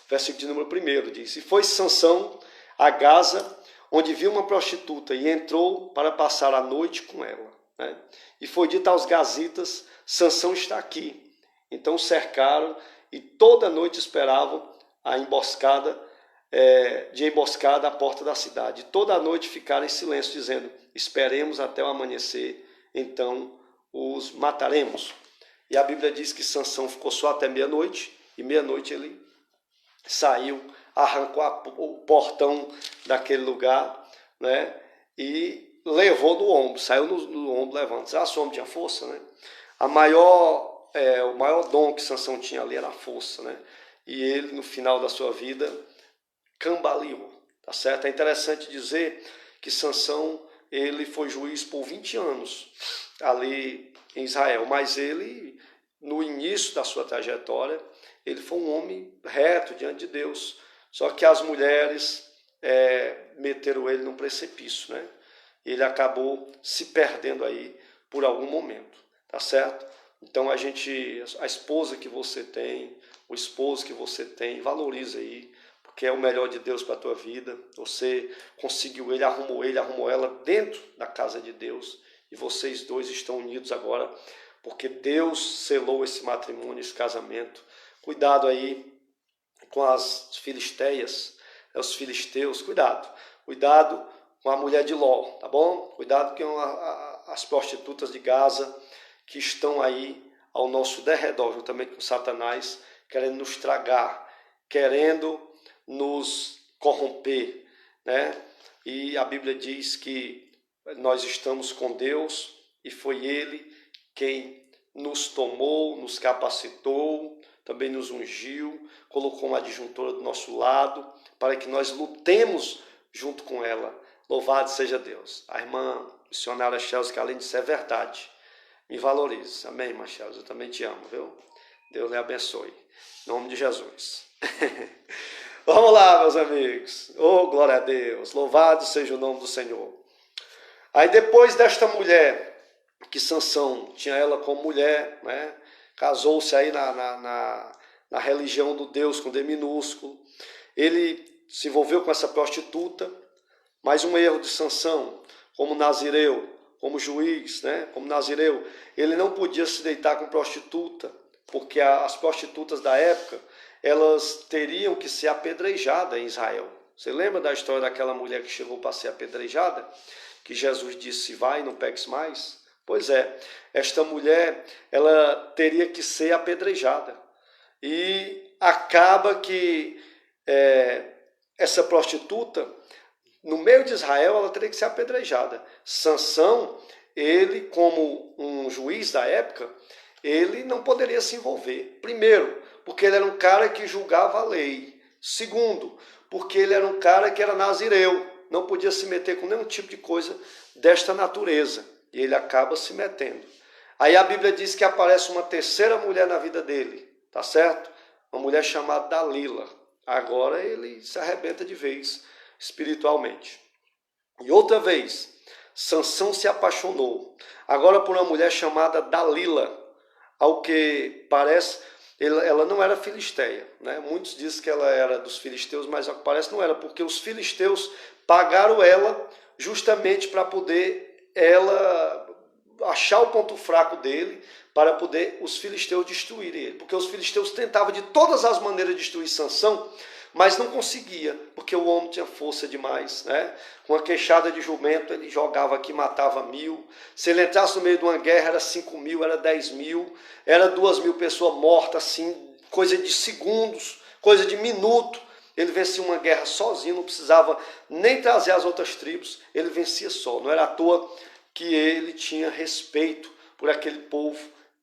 versículo de número 1, diz: E foi Sansão a Gaza, onde viu uma prostituta, e entrou para passar a noite com ela. Né? E foi dito aos gazitas: Sansão está aqui. Então cercaram e toda noite esperavam a emboscada, de emboscada à porta da cidade. Toda a noite ficaram em silêncio, dizendo: esperemos até o amanhecer, então os mataremos. E a Bíblia diz que Sansão ficou só até meia-noite, e meia-noite ele saiu, arrancou o portão daquele lugar, né, e levou no ombro, saiu no ombro levando. Será que o homem tinha força? Né? O maior dom que Sansão tinha ali era a força, né? E ele, no final da sua vida, cambaleou, tá certo? É interessante dizer que Sansão, ele foi juiz por 20 anos ali em Israel, mas ele, no início da sua trajetória, ele foi um homem reto diante de Deus, só que as mulheres meteram ele num precipício, né? Ele acabou se perdendo aí por algum momento, tá certo? Então a esposa que você tem, o esposo que você tem, valoriza aí, porque é o melhor de Deus para a tua vida. Você conseguiu ele, arrumou ela dentro da casa de Deus, e vocês dois estão unidos agora, porque Deus selou esse matrimônio, esse casamento. Cuidado aí com as filisteias, os filisteus, cuidado com a mulher de Ló, tá bom? Cuidado com as prostitutas de Gaza, que estão aí ao nosso derredor, juntamente com Satanás, querendo nos tragar, querendo nos corromper, né? E a Bíblia diz que nós estamos com Deus, e foi Ele quem nos tomou, nos capacitou, também nos ungiu, colocou uma adjuntora do nosso lado, para que nós lutemos junto com ela. Louvado seja Deus. A irmã missionária Chelsea, que além disso é verdade, me valorize. Amém, irmã Chelsea? Eu também te amo, viu? Deus lhe abençoe. Em nome de Jesus. Vamos lá, meus amigos. Oh, glória a Deus. Louvado seja o nome do Senhor. Aí depois desta mulher, que Sansão tinha ela como mulher, né? Casou-se aí na religião do Deus com D minúsculo. Ele se envolveu com essa prostituta. Mais um erro de Sansão, como nazireu, como juiz, né? Como nazireu, ele não podia se deitar com prostituta, porque as prostitutas da época, elas teriam que ser apedrejadas em Israel. Você lembra da história daquela mulher que chegou para ser apedrejada? Que Jesus disse: vai, não peques mais? Pois é, esta mulher, ela teria que ser apedrejada. E acaba que essa prostituta, no meio de Israel, ela teria que ser apedrejada. Sansão, ele, como um juiz da época, ele não poderia se envolver. Primeiro, porque ele era um cara que julgava a lei. Segundo, porque ele era um cara que era nazireu, não podia se meter com nenhum tipo de coisa desta natureza. E ele acaba se metendo. Aí a Bíblia diz que aparece uma terceira mulher na vida dele, tá certo? Uma mulher chamada Dalila. Agora ele se arrebenta de vez espiritualmente. E outra vez, Sansão se apaixonou, agora por uma mulher chamada Dalila. Ao que parece, ela não era filisteia, né? Muitos dizem que ela era dos filisteus, mas ao que parece não era, porque os filisteus pagaram ela justamente para poder ela achar o ponto fraco dele, para poder os filisteus destruírem ele. Porque os filisteus tentavam de todas as maneiras destruir Sansão, mas não conseguia, porque o homem tinha força demais, né? Com uma queixada de jumento, ele jogava aqui, matava 1000. Se ele entrasse no meio de uma guerra, era 5.000, era 10.000, era 2.000 pessoas mortas, assim, coisa de segundos, coisa de minuto. ele vencia uma guerra sozinho, não precisava nem trazer as outras tribos, ele vencia só. Não era à toa que ele tinha respeito por aquele povo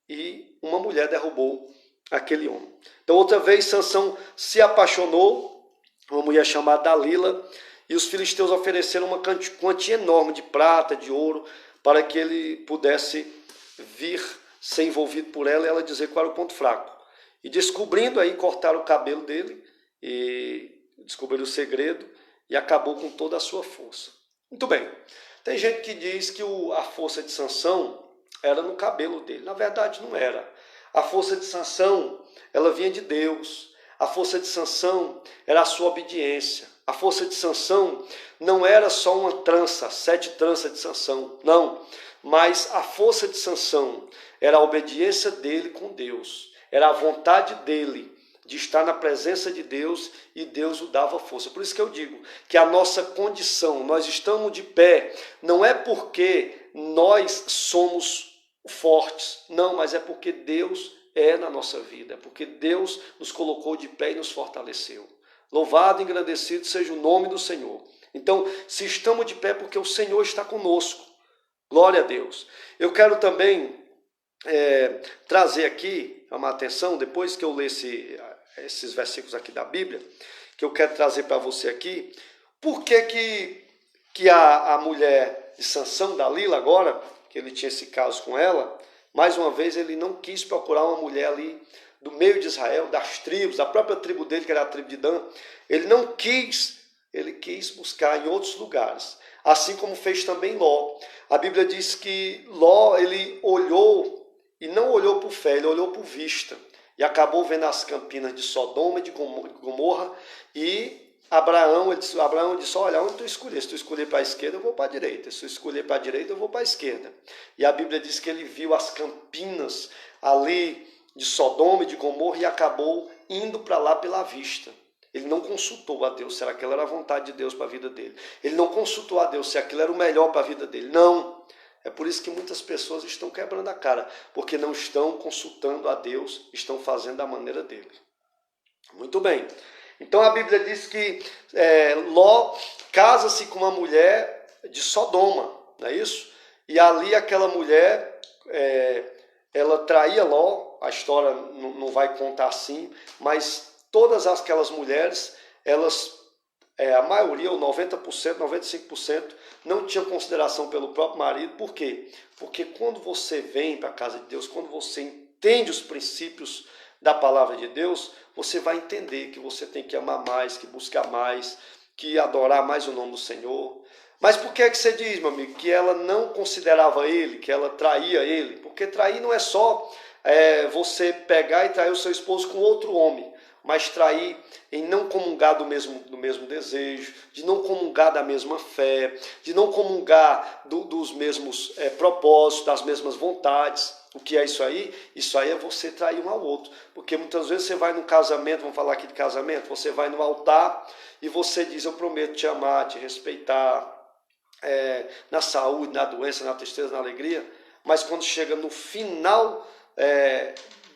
e uma mulher derrubou aquele homem. Então outra vez Sansão se apaixonou, uma mulher chamada Dalila, e os filisteus ofereceram uma quantia enorme de prata, de ouro, para que ele pudesse vir ser envolvido por ela e ela dizer qual era o ponto fraco. E descobrindo aí, cortaram o cabelo dele e descobriram o segredo e acabou com toda a sua força. Muito bem. Tem gente que diz que a força de Sansão era no cabelo dele. Na verdade, não era. A força de Sansão, ela vinha de Deus. A força de Sansão era a sua obediência. A força de Sansão não era só uma trança, 7 tranças de Sansão. Não. Mas a força de Sansão era a obediência dele com Deus. Era a vontade dele de estar na presença de Deus e Deus o dava força. Por isso que eu digo que a nossa condição, nós estamos de pé, não é porque nós somos fortes, não, mas é porque Deus é na nossa vida, é porque Deus nos colocou de pé e nos fortaleceu. Louvado e engrandecido seja o nome do Senhor. Então, se estamos de pé, é porque o Senhor está conosco. Glória a Deus. Eu quero também trazer aqui, chamar a atenção, depois que eu ler esses versículos aqui da Bíblia, que eu quero trazer para você aqui, por que a mulher de Sansão, Dalila agora, que ele tinha esse caso com ela, mais uma vez ele não quis procurar uma mulher ali do meio de Israel, das tribos, da própria tribo dele, que era a tribo de Dan, ele não quis, ele quis buscar em outros lugares, assim como fez também Ló. A Bíblia diz que Ló, ele olhou, e não olhou por fé, ele olhou por vista. E acabou vendo as campinas de Sodoma e de Gomorra. E Abraão disse, olha, onde tu escolher? Se tu escolher para a esquerda, eu vou para a direita. Se tu escolher para a direita, eu vou para a esquerda. E a Bíblia diz que ele viu as campinas ali de Sodoma e de Gomorra e acabou indo para lá pela vista. Ele não consultou a Deus se aquela era a vontade de Deus para a vida dele. Ele não consultou a Deus se aquilo era o melhor para a vida dele. Não. É por isso que muitas pessoas estão quebrando a cara, porque não estão consultando a Deus, estão fazendo da maneira dele. Muito bem. Então a Bíblia diz que Ló casa-se com uma mulher de Sodoma, não é isso? E ali aquela mulher, ela traía Ló, a história não vai contar assim, mas todas aquelas mulheres, elas... a maioria, ou 90%, 95%, não tinha consideração pelo próprio marido. Por quê? Porque quando você vem para a casa de Deus, quando você entende os princípios da palavra de Deus, você vai entender que você tem que amar mais, que buscar mais, que adorar mais o nome do Senhor. Mas por que é que você diz, meu amigo, que ela não considerava ele, que ela traía ele? Porque trair não é só você pegar e trair o seu esposo com outro homem, mas trair em não comungar do mesmo desejo, de não comungar da mesma fé, de não comungar dos mesmos propósitos, das mesmas vontades. O que é isso aí? Isso aí é você trair um ao outro. Porque muitas vezes você vai no casamento, vamos falar aqui de casamento, você vai no altar e você diz, eu prometo te amar, te respeitar, na saúde, na doença, na tristeza, na alegria, mas quando chega no final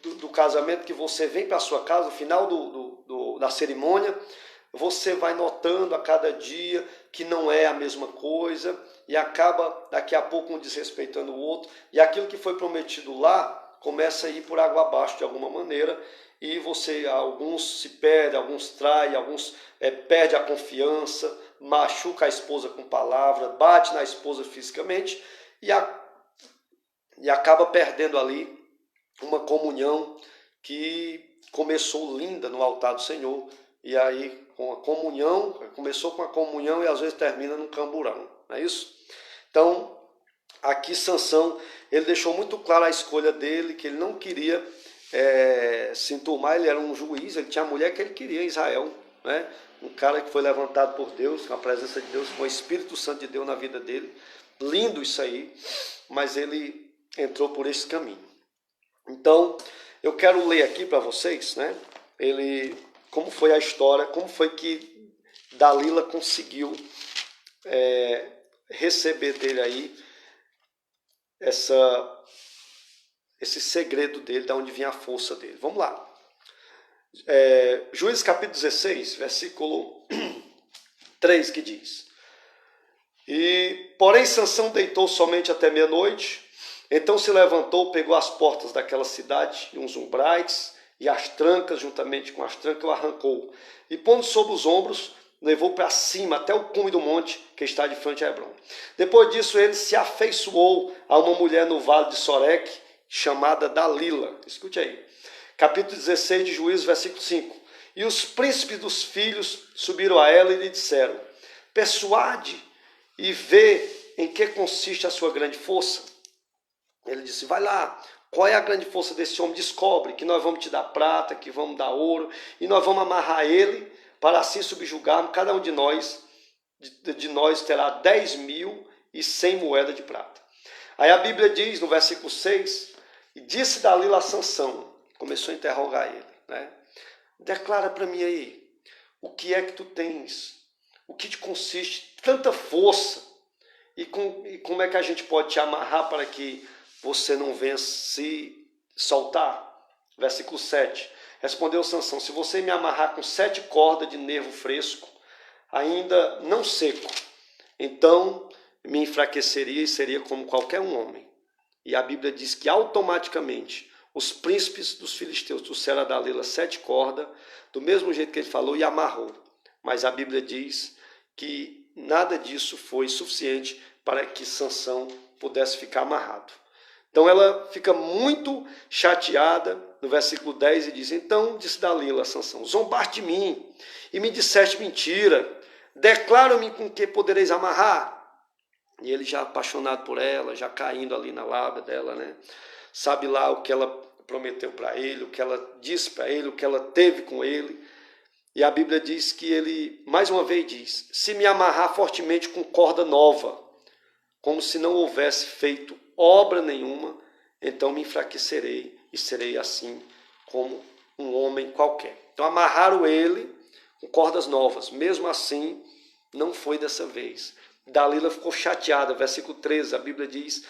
do casamento, que você vem para a sua casa, no final da cerimônia, você vai notando a cada dia que não é a mesma coisa e acaba daqui a pouco um desrespeitando o outro, e aquilo que foi prometido lá começa a ir por água abaixo de alguma maneira, e alguns se perdem, alguns traem, alguns perdem a confiança, machuca a esposa com palavra, bate na esposa fisicamente e acaba perdendo ali uma comunhão que começou linda no altar do Senhor, e aí com a comunhão, começou com a comunhão e às vezes termina num camburão, não é isso? Então, aqui Sansão, ele deixou muito claro a escolha dele, que ele não queria se enturmar, ele era um juiz, ele tinha a mulher que ele queria em Israel, né? Um cara que foi levantado por Deus, com a presença de Deus, com o Espírito Santo de Deus na vida dele, lindo isso aí, mas ele entrou por esse caminho. Então, eu quero ler aqui para vocês, né? Como foi a história, como foi que Dalila conseguiu receber dele aí esse segredo dele, de onde vinha a força dele. Vamos lá. Juízes capítulo 16, versículo 3, que diz: porém Sansão deitou somente até meia-noite, então se levantou, pegou as portas daquela cidade e uns umbrais e as trancas, juntamente com as trancas, o arrancou, e pondo sobre os ombros, levou para cima até o cume do monte que está de frente a Hebrom. Depois disso ele se afeiçoou a uma mulher no vale de Soreque, chamada Dalila. Escute aí. Capítulo 16 de Juízes, versículo 5. E os príncipes dos filhos subiram a ela e lhe disseram: persuade e vê em que consiste a sua grande força. Ele disse: vai lá, qual é a grande força desse homem? Descobre, que nós vamos te dar prata, que vamos dar ouro, e nós vamos amarrar ele, para assim subjugarmos. Cada um de nós terá 10.100 moedas de prata. Aí a Bíblia diz no versículo 6, e disse Dalila a Sansão, começou a interrogar ele, né? Declara para mim aí, o que é que tu tens? O que te consiste tanta força? E como é que a gente pode te amarrar para que você não venha se soltar? Versículo 7. Respondeu Sansão: se você me amarrar com 7 cordas de nervo fresco, ainda não seco, então me enfraqueceria e seria como qualquer um homem. E a Bíblia diz que automaticamente os príncipes dos filisteus trouxeram a Dalila 7 cordas, do mesmo jeito que ele falou, e amarrou. Mas a Bíblia diz que nada disso foi suficiente para que Sansão pudesse ficar amarrado. Então ela fica muito chateada no versículo 10 e diz: então disse Dalila a Sansão: zombaste de mim e me disseste mentira, declara-me com que podereis amarrar. E ele já apaixonado por ela, já caindo ali na lábia dela, né? Sabe lá o que ela prometeu para ele, o que ela disse para ele, o que ela teve com ele. E a Bíblia diz que ele, mais uma vez diz: se me amarrar fortemente com corda nova, como se não houvesse feito obra nenhuma, então me enfraquecerei e serei assim como um homem qualquer. Então amarraram ele com cordas novas. Mesmo assim, não foi dessa vez. Dalila ficou chateada. Versículo 13, a Bíblia diz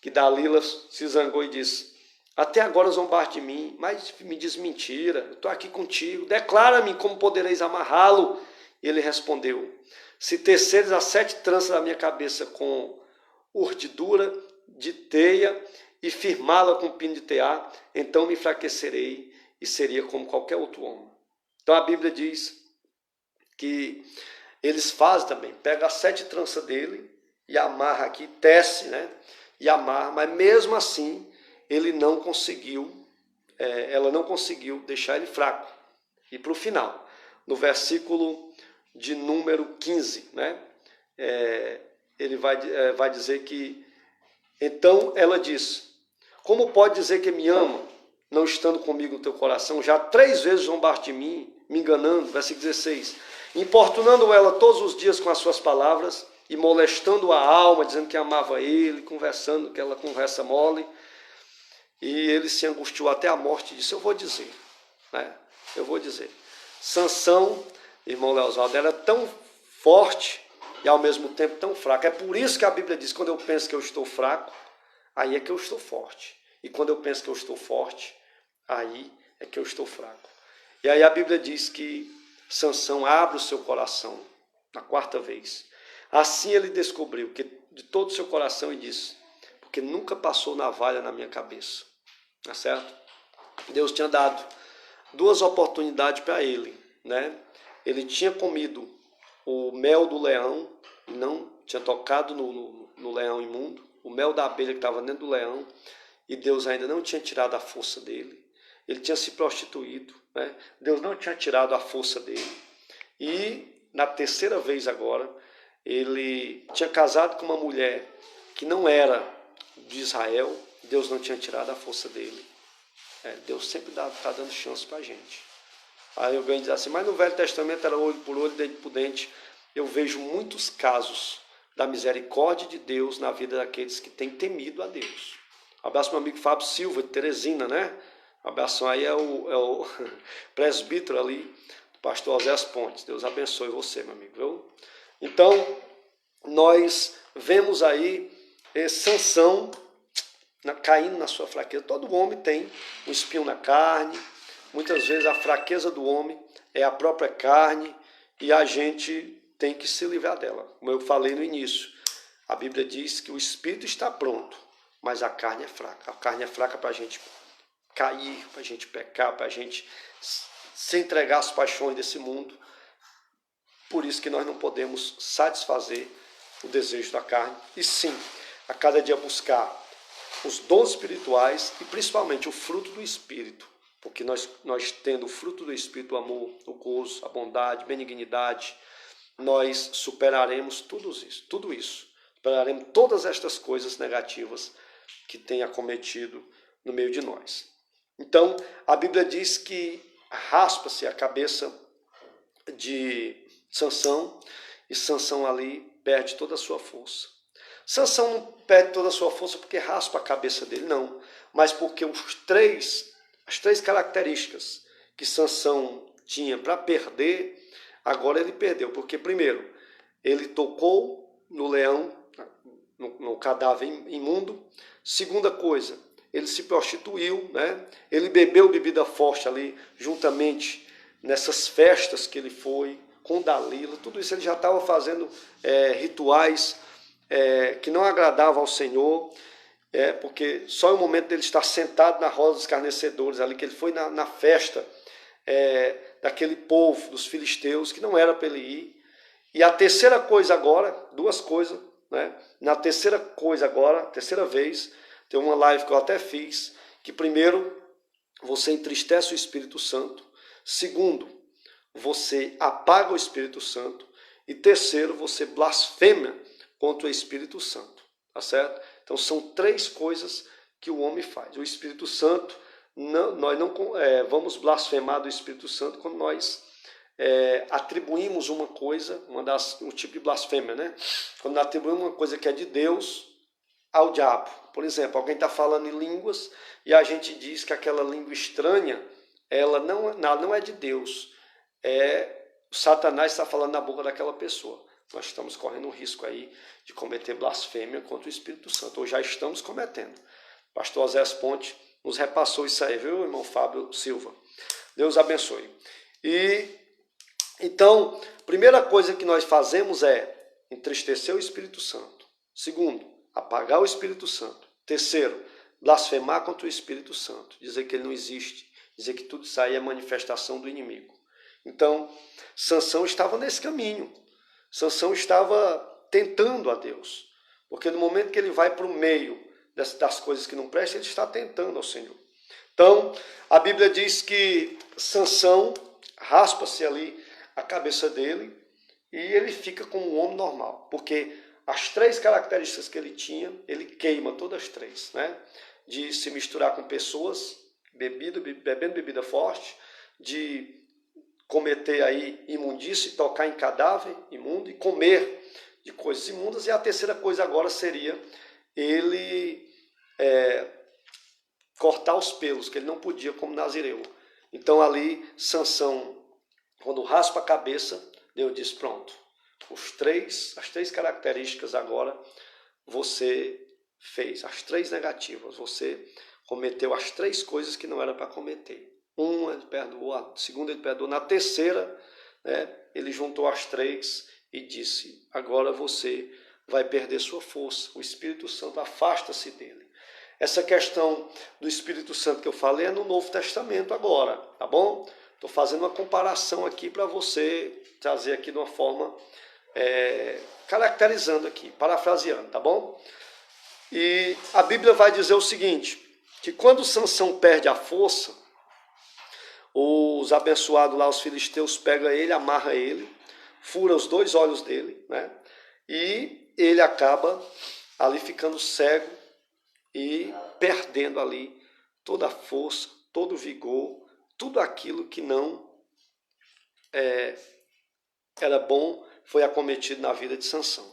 que Dalila se zangou e disse: até agora zombaste de mim, mas me diz mentira, eu estou aqui contigo, declara-me como podereis amarrá-lo. E ele respondeu: se teceres as 7 tranças da minha cabeça com urdidura de teia e firmá-la com pino de tear, então me enfraquecerei e seria como qualquer outro homem. Então a Bíblia diz que eles fazem também, pega as 7 tranças dele e amarra aqui, tece, né? E amarra, mas mesmo assim ele não conseguiu, ela não conseguiu deixar ele fraco. E para o final, no versículo de número 15, né? Ele vai dizer que, então ela diz: como pode dizer que me ama, não estando comigo no teu coração? Já 3 vezes zombaste de mim, me enganando. Versículo 16, importunando ela todos os dias com as suas palavras e molestando a alma, dizendo que amava ele, conversando, que ela conversa mole. E ele se angustiou até a morte e disse: eu vou dizer, né? Eu vou dizer. Sansão, irmão Leosaldo, era tão forte e ao mesmo tempo tão fraco. É por isso que a Bíblia diz: quando eu penso que eu estou fraco, aí é que eu estou forte. E quando eu penso que eu estou forte, aí é que eu estou fraco. E aí a Bíblia diz que Sansão abre o seu coração na 4ª vez. Assim ele descobriu que de todo o seu coração e disse: porque nunca passou navalha na minha cabeça. Tá certo? Deus tinha dado 2 oportunidades para ele, né? Ele tinha comido o mel do leão, não tinha tocado no leão imundo, o mel da abelha que estava dentro do leão, e Deus ainda não tinha tirado a força dele. Ele tinha se prostituído, né? Deus não tinha tirado a força dele. E na 3ª vez agora, ele tinha casado com uma mulher que não era de Israel. Deus não tinha tirado a força dele. Deus sempre está dando chance para a gente. Aí eu venho dizer assim: mas no Velho Testamento era olho por olho, dente por dente. Eu vejo muitos casos da misericórdia de Deus na vida daqueles que têm temido a Deus. Abraço meu amigo Fábio Silva, de Teresina, né? Abração aí é o presbítero ali, do pastor Osés Pontes. Deus abençoe você, meu amigo, viu? Então, nós vemos aí Sansão caindo na sua fraqueza. Todo homem tem um espinho na carne, muitas vezes a fraqueza do homem é a própria carne e a gente tem que se livrar dela. Como eu falei no início, a Bíblia diz que o espírito está pronto, mas a carne é fraca. A carne é fraca para a gente cair, para a gente pecar, para a gente se entregar às paixões desse mundo. Por isso que nós não podemos satisfazer o desejo da carne, e sim, a cada dia buscar os dons espirituais e principalmente o fruto do Espírito, porque nós tendo o fruto do Espírito, o amor, o gozo, a bondade, a benignidade, nós superaremos tudo isso, superaremos todas estas coisas negativas que tem acometido no meio de nós. Então, a Bíblia diz que raspa-se a cabeça de Sansão, e Sansão ali perde toda a sua força. Sansão não perde toda a sua força porque raspa a cabeça dele, não, mas porque as três características que Sansão tinha para perder, agora ele perdeu. Porque, primeiro, ele tocou no leão, no cadáver imundo. Segunda coisa, ele se prostituiu, né? Ele bebeu bebida forte ali, juntamente nessas festas que ele foi, com Dalila, tudo isso ele já estava fazendo rituais que não agradavam ao Senhor, porque só o momento dele estar sentado na roda dos escarnecedores ali, que ele foi na festa daquele povo, dos filisteus, que não era para ele ir. E a terceira coisa agora, duas coisas, né? Na terceira coisa agora, terceira vez, tem uma live que eu até fiz, que primeiro, você entristece o Espírito Santo. Segundo, você apaga o Espírito Santo. E terceiro, você blasfema contra o Espírito Santo. Tá certo? Então são três coisas que o homem faz. O Espírito Santo, nós não vamos blasfemar do Espírito Santo quando nós atribuímos uma coisa, um tipo de blasfêmia, né? Quando nós atribuímos uma coisa que é de Deus ao diabo. Por exemplo, alguém está falando em línguas e a gente diz que aquela língua estranha, ela não é de Deus. Satanás está falando na boca daquela pessoa. Nós estamos correndo um risco aí de cometer blasfêmia contra o Espírito Santo, ou já estamos cometendo. Pastor Osés Ponte nos repassou isso aí, viu, irmão Fábio Silva? Deus abençoe. Então, primeira coisa que nós fazemos é entristecer o Espírito Santo. Segundo, apagar o Espírito Santo. Terceiro, blasfemar contra o Espírito Santo, dizer que ele não existe, dizer que tudo isso aí é manifestação do inimigo. Então, Sansão estava nesse caminho. Sansão estava tentando a Deus, porque no momento que ele vai para o meio das coisas que não prestam, ele está tentando ao Senhor. Então, a Bíblia diz que Sansão raspa-se ali a cabeça dele e ele fica como um homem normal, porque as três características que ele tinha, ele queima todas as três, né? De se misturar com pessoas, bebendo bebida forte, de cometer aí imundície, tocar em cadáver imundo e comer de coisas imundas. E a terceira coisa agora seria ele cortar os pelos, que ele não podia como nazireu. Então ali, Sansão, quando raspa a cabeça, Deus diz, pronto, as três características agora você fez, as três negativas, você cometeu as três coisas que não era para cometer. Uma ele perdoou, a segunda ele perdoou, na terceira, né, ele juntou as três e disse, agora você vai perder sua força, o Espírito Santo afasta-se dele. Essa questão do Espírito Santo que eu falei é no Novo Testamento agora, tá bom? Estou fazendo uma comparação aqui para você trazer aqui de uma forma, caracterizando aqui, parafraseando, tá bom? E a Bíblia vai dizer o seguinte, que quando Sansão perde a força, os abençoados lá, os filisteus, pegam ele, amarra ele, fura os dois olhos dele, né? E ele acaba ali ficando cego e perdendo ali toda a força, todo o vigor, tudo aquilo que não era bom foi acometido na vida de Sansão.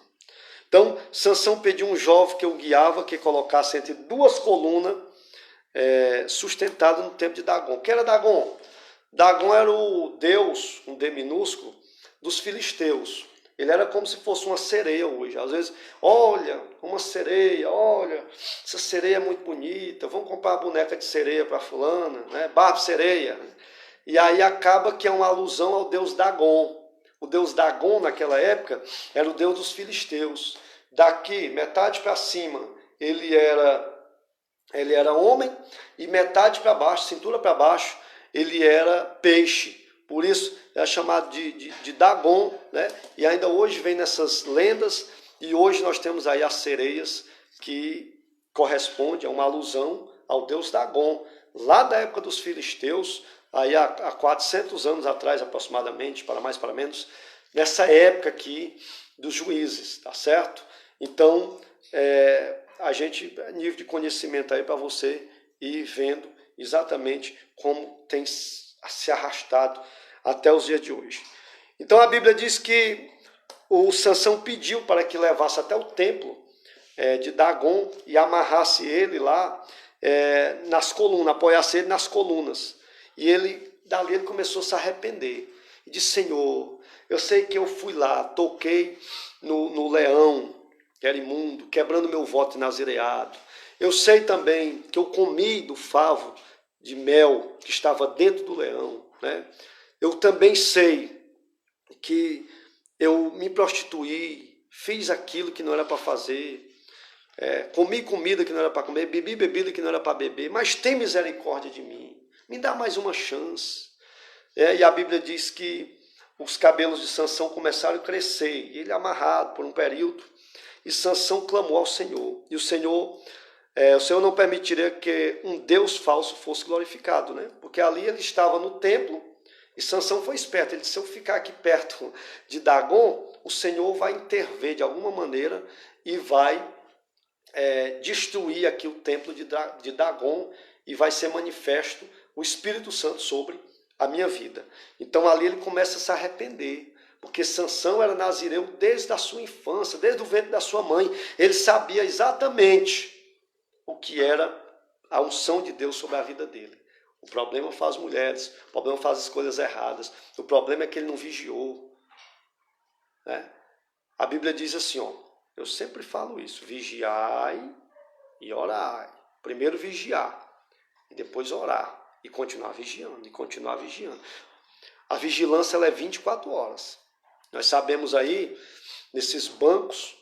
Então, Sansão pediu um jovem que o guiava, que colocasse entre duas colunas, sustentado no templo de Dagon. Que era Dagon? Dagon era o deus, um D minúsculo, dos filisteus. Ele era como se fosse uma sereia hoje. Às vezes, olha, uma sereia, olha, essa sereia é muito bonita, vamos comprar uma boneca de sereia para fulana, né? Barbie sereia. E aí acaba que é uma alusão ao deus Dagon. O deus Dagon, naquela época, era o deus dos filisteus. Daqui, metade para cima, ele era homem, e metade para baixo, cintura para baixo, ele era peixe. Por isso é chamado de Dagon, né? E ainda hoje vem nessas lendas, e hoje nós temos aí as sereias, que corresponde a uma alusão ao deus Dagon, lá da época dos filisteus, aí há 400 anos atrás aproximadamente, para mais para menos, nessa época aqui dos juízes, tá certo? Então, a gente, nível de conhecimento aí para você ir vendo exatamente como tem se arrastado até os dias de hoje. Então a Bíblia diz que o Sansão pediu para que levasse até o templo de Dagon e amarrasse ele lá nas colunas, apoiasse ele nas colunas. E dali ele começou a se arrepender. E disse: Senhor, eu sei que eu fui lá, toquei no leão, que era imundo, quebrando meu voto de nazireado. Eu sei também que eu comi do favo de mel que estava dentro do leão, né? Eu também sei que eu me prostituí, fiz aquilo que não era para fazer, comi comida que não era para comer, bebi bebida que não era para beber, mas tem misericórdia de mim, me dá mais uma chance. E a Bíblia diz que os cabelos de Sansão começaram a crescer, e ele amarrado por um período, e Sansão clamou ao Senhor, e o Senhor não permitiria que um Deus falso fosse glorificado, né? Porque ali ele estava no templo, e Sansão foi esperto, ele disse: se eu ficar aqui perto de Dagon, o Senhor vai intervir de alguma maneira e vai destruir aqui o templo de Dagon, e vai ser manifesto o Espírito Santo sobre a minha vida. Então ali ele começa a se arrepender, porque Sansão era nazireu desde a sua infância, desde o ventre da sua mãe. Ele sabia exatamente o que era a unção de Deus sobre a vida dele. O problema faz as mulheres, o problema faz as coisas erradas, o problema é que ele não vigiou, né? A Bíblia diz assim, eu sempre falo isso: vigiai e orai. Primeiro vigiar, e depois orar, e continuar vigiando, e continuar vigiando. A vigilância ela é 24 horas. Nós sabemos aí, nesses bancos,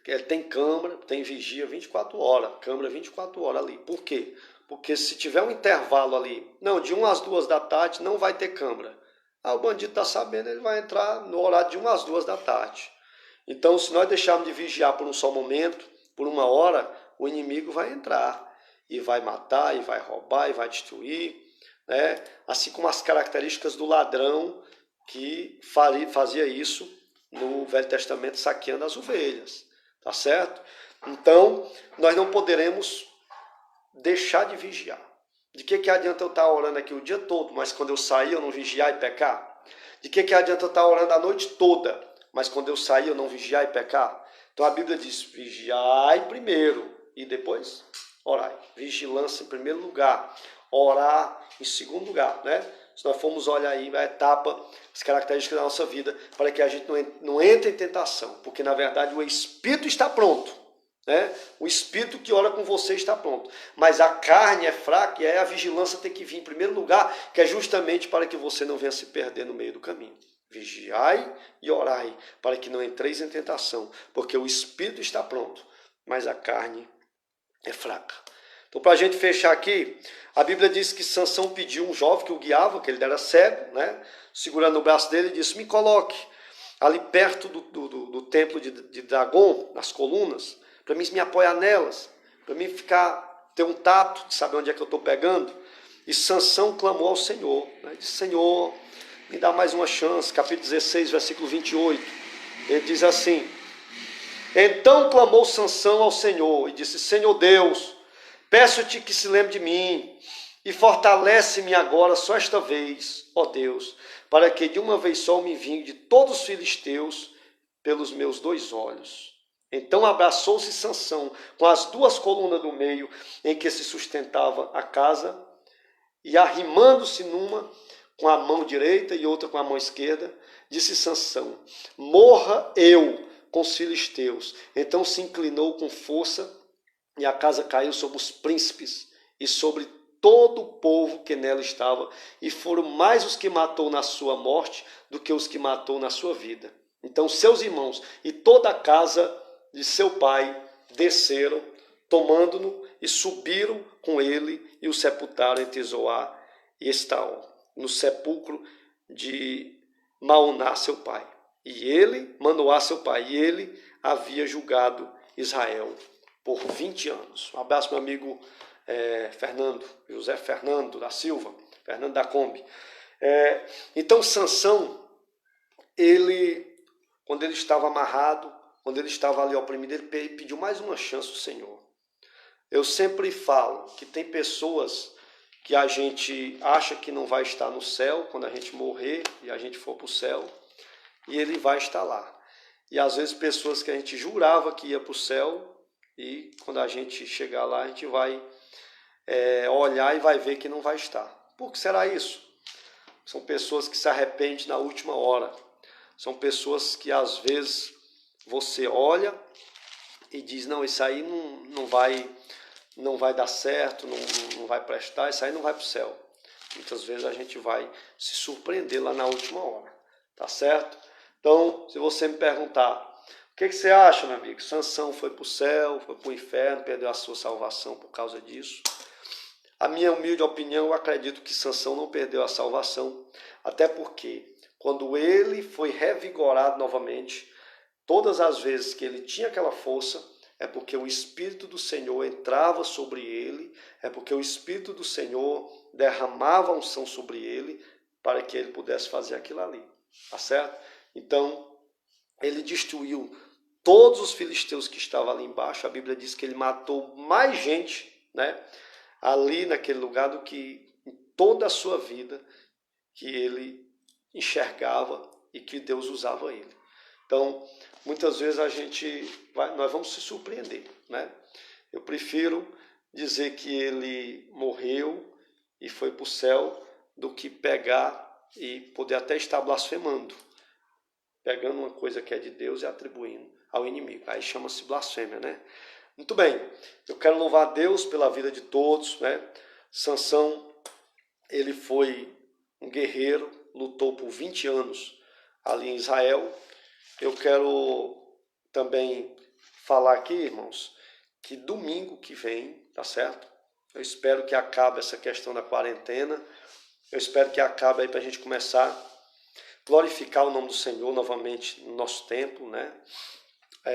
que tem câmera, tem vigia 24 horas, câmera 24 horas ali. Por quê? Porque se tiver um intervalo ali, de 1 às 2 da tarde, não vai ter câmera. O bandido está sabendo, ele vai entrar no horário de 1 às 2 da tarde. Então, se nós deixarmos de vigiar por um só momento, por 1 hora, o inimigo vai entrar e vai matar, e vai roubar, e vai destruir, né? Assim como as características do ladrão que fazia isso no Velho Testamento, saqueando as ovelhas, tá certo? Então, nós não poderemos deixar de vigiar. De que adianta eu estar orando aqui o dia todo, mas quando eu sair eu não vigiar e pecar? De que adianta eu estar orando a noite toda, mas quando eu sair eu não vigiar e pecar? Então a Bíblia diz: vigiai primeiro e depois orai. Vigilância em primeiro lugar, orar em segundo lugar, né? Se nós formos olhar aí a etapa, as características da nossa vida, para que a gente não entre em tentação, porque na verdade o Espírito está pronto, né? O Espírito que ora com você está pronto, mas a carne é fraca, e aí a vigilância tem que vir em primeiro lugar, que é justamente para que você não venha se perder no meio do caminho. Vigiai e orai, para que não entreis em tentação, porque o Espírito está pronto, mas a carne é fraca. Então, para a gente fechar aqui, a Bíblia diz que Sansão pediu um jovem que o guiava, que ele era cego, né? Segurando o braço dele, e disse: me coloque ali perto do templo de Dagon, nas colunas, para mim me apoiar nelas, para mim ter um tato de saber onde é que eu estou pegando. E Sansão clamou ao Senhor, né? Disse: Senhor, me dá mais uma chance. Capítulo 16, versículo 28. Ele diz assim: então clamou Sansão ao Senhor e disse: Senhor Deus, peço-te que se lembre de mim e fortalece-me agora só esta vez, ó Deus, para que de uma vez só me vingue de todos os filisteus pelos meus 2 olhos. Então abraçou-se Sansão com as 2 colunas do meio em que se sustentava a casa, e arrimando-se numa, com a mão direita e outra com a mão esquerda. Disse Sansão: morra eu com os filisteus. Então se inclinou com força e a casa caiu sobre os príncipes e sobre todo o povo que nela estava, e foram mais os que matou na sua morte do que os que matou na sua vida. Então seus irmãos e toda a casa de seu pai desceram, tomando-no, e subiram com ele e o sepultaram entre Zoar e Estaol, no sepulcro de Mauná, seu pai. E ele, Manoá, seu pai, e ele havia julgado Israel por 20 anos. Um abraço, meu amigo José Fernando da Silva, Fernando da Kombi. Então, Sansão, quando ele estava amarrado, quando ele estava ali oprimido, ele pediu mais uma chance ao Senhor. Eu sempre falo que tem pessoas que a gente acha que não vai estar no céu quando a gente morrer e a gente for para o céu, e ele vai estar lá. E às vezes pessoas que a gente jurava que ia para o céu, e quando a gente chegar lá, a gente vai olhar e vai ver que não vai estar. Por que será isso? São pessoas que se arrependem na última hora. São pessoas que às vezes você olha e diz: não, isso aí não vai dar certo, não vai prestar, isso aí não vai para o céu. Muitas vezes a gente vai se surpreender lá na última hora, tá certo? Então, se você me perguntar, o que você acha, meu amigo? Sansão foi para o céu, foi para o inferno, perdeu a sua salvação por causa disso? A minha humilde opinião, eu acredito que Sansão não perdeu a salvação, até porque quando ele foi revigorado novamente, todas as vezes que ele tinha aquela força, é porque o Espírito do Senhor entrava sobre ele, é porque o Espírito do Senhor derramava unção sobre ele, para que ele pudesse fazer aquilo ali, tá certo? Então, ele destruiu todos os filisteus que estavam ali embaixo. A Bíblia diz que ele matou mais gente, né, ali naquele lugar do que em toda a sua vida que ele enxergava e que Deus usava ele. Então, muitas vezes nós vamos se surpreender, né? Eu prefiro dizer que ele morreu e foi para o céu do que pegar e poder até estar blasfemando, pegando uma coisa que é de Deus e atribuindo ao inimigo. Aí chama-se blasfêmia, né? Muito bem, eu quero louvar a Deus pela vida de todos, né? Sansão, ele foi um guerreiro, lutou por 20 anos ali em Israel. Eu quero também falar aqui, irmãos, que domingo que vem, tá certo? Eu espero que acabe essa questão da quarentena. Eu espero que acabe aí para a gente começar a glorificar o nome do Senhor novamente no nosso templo, né?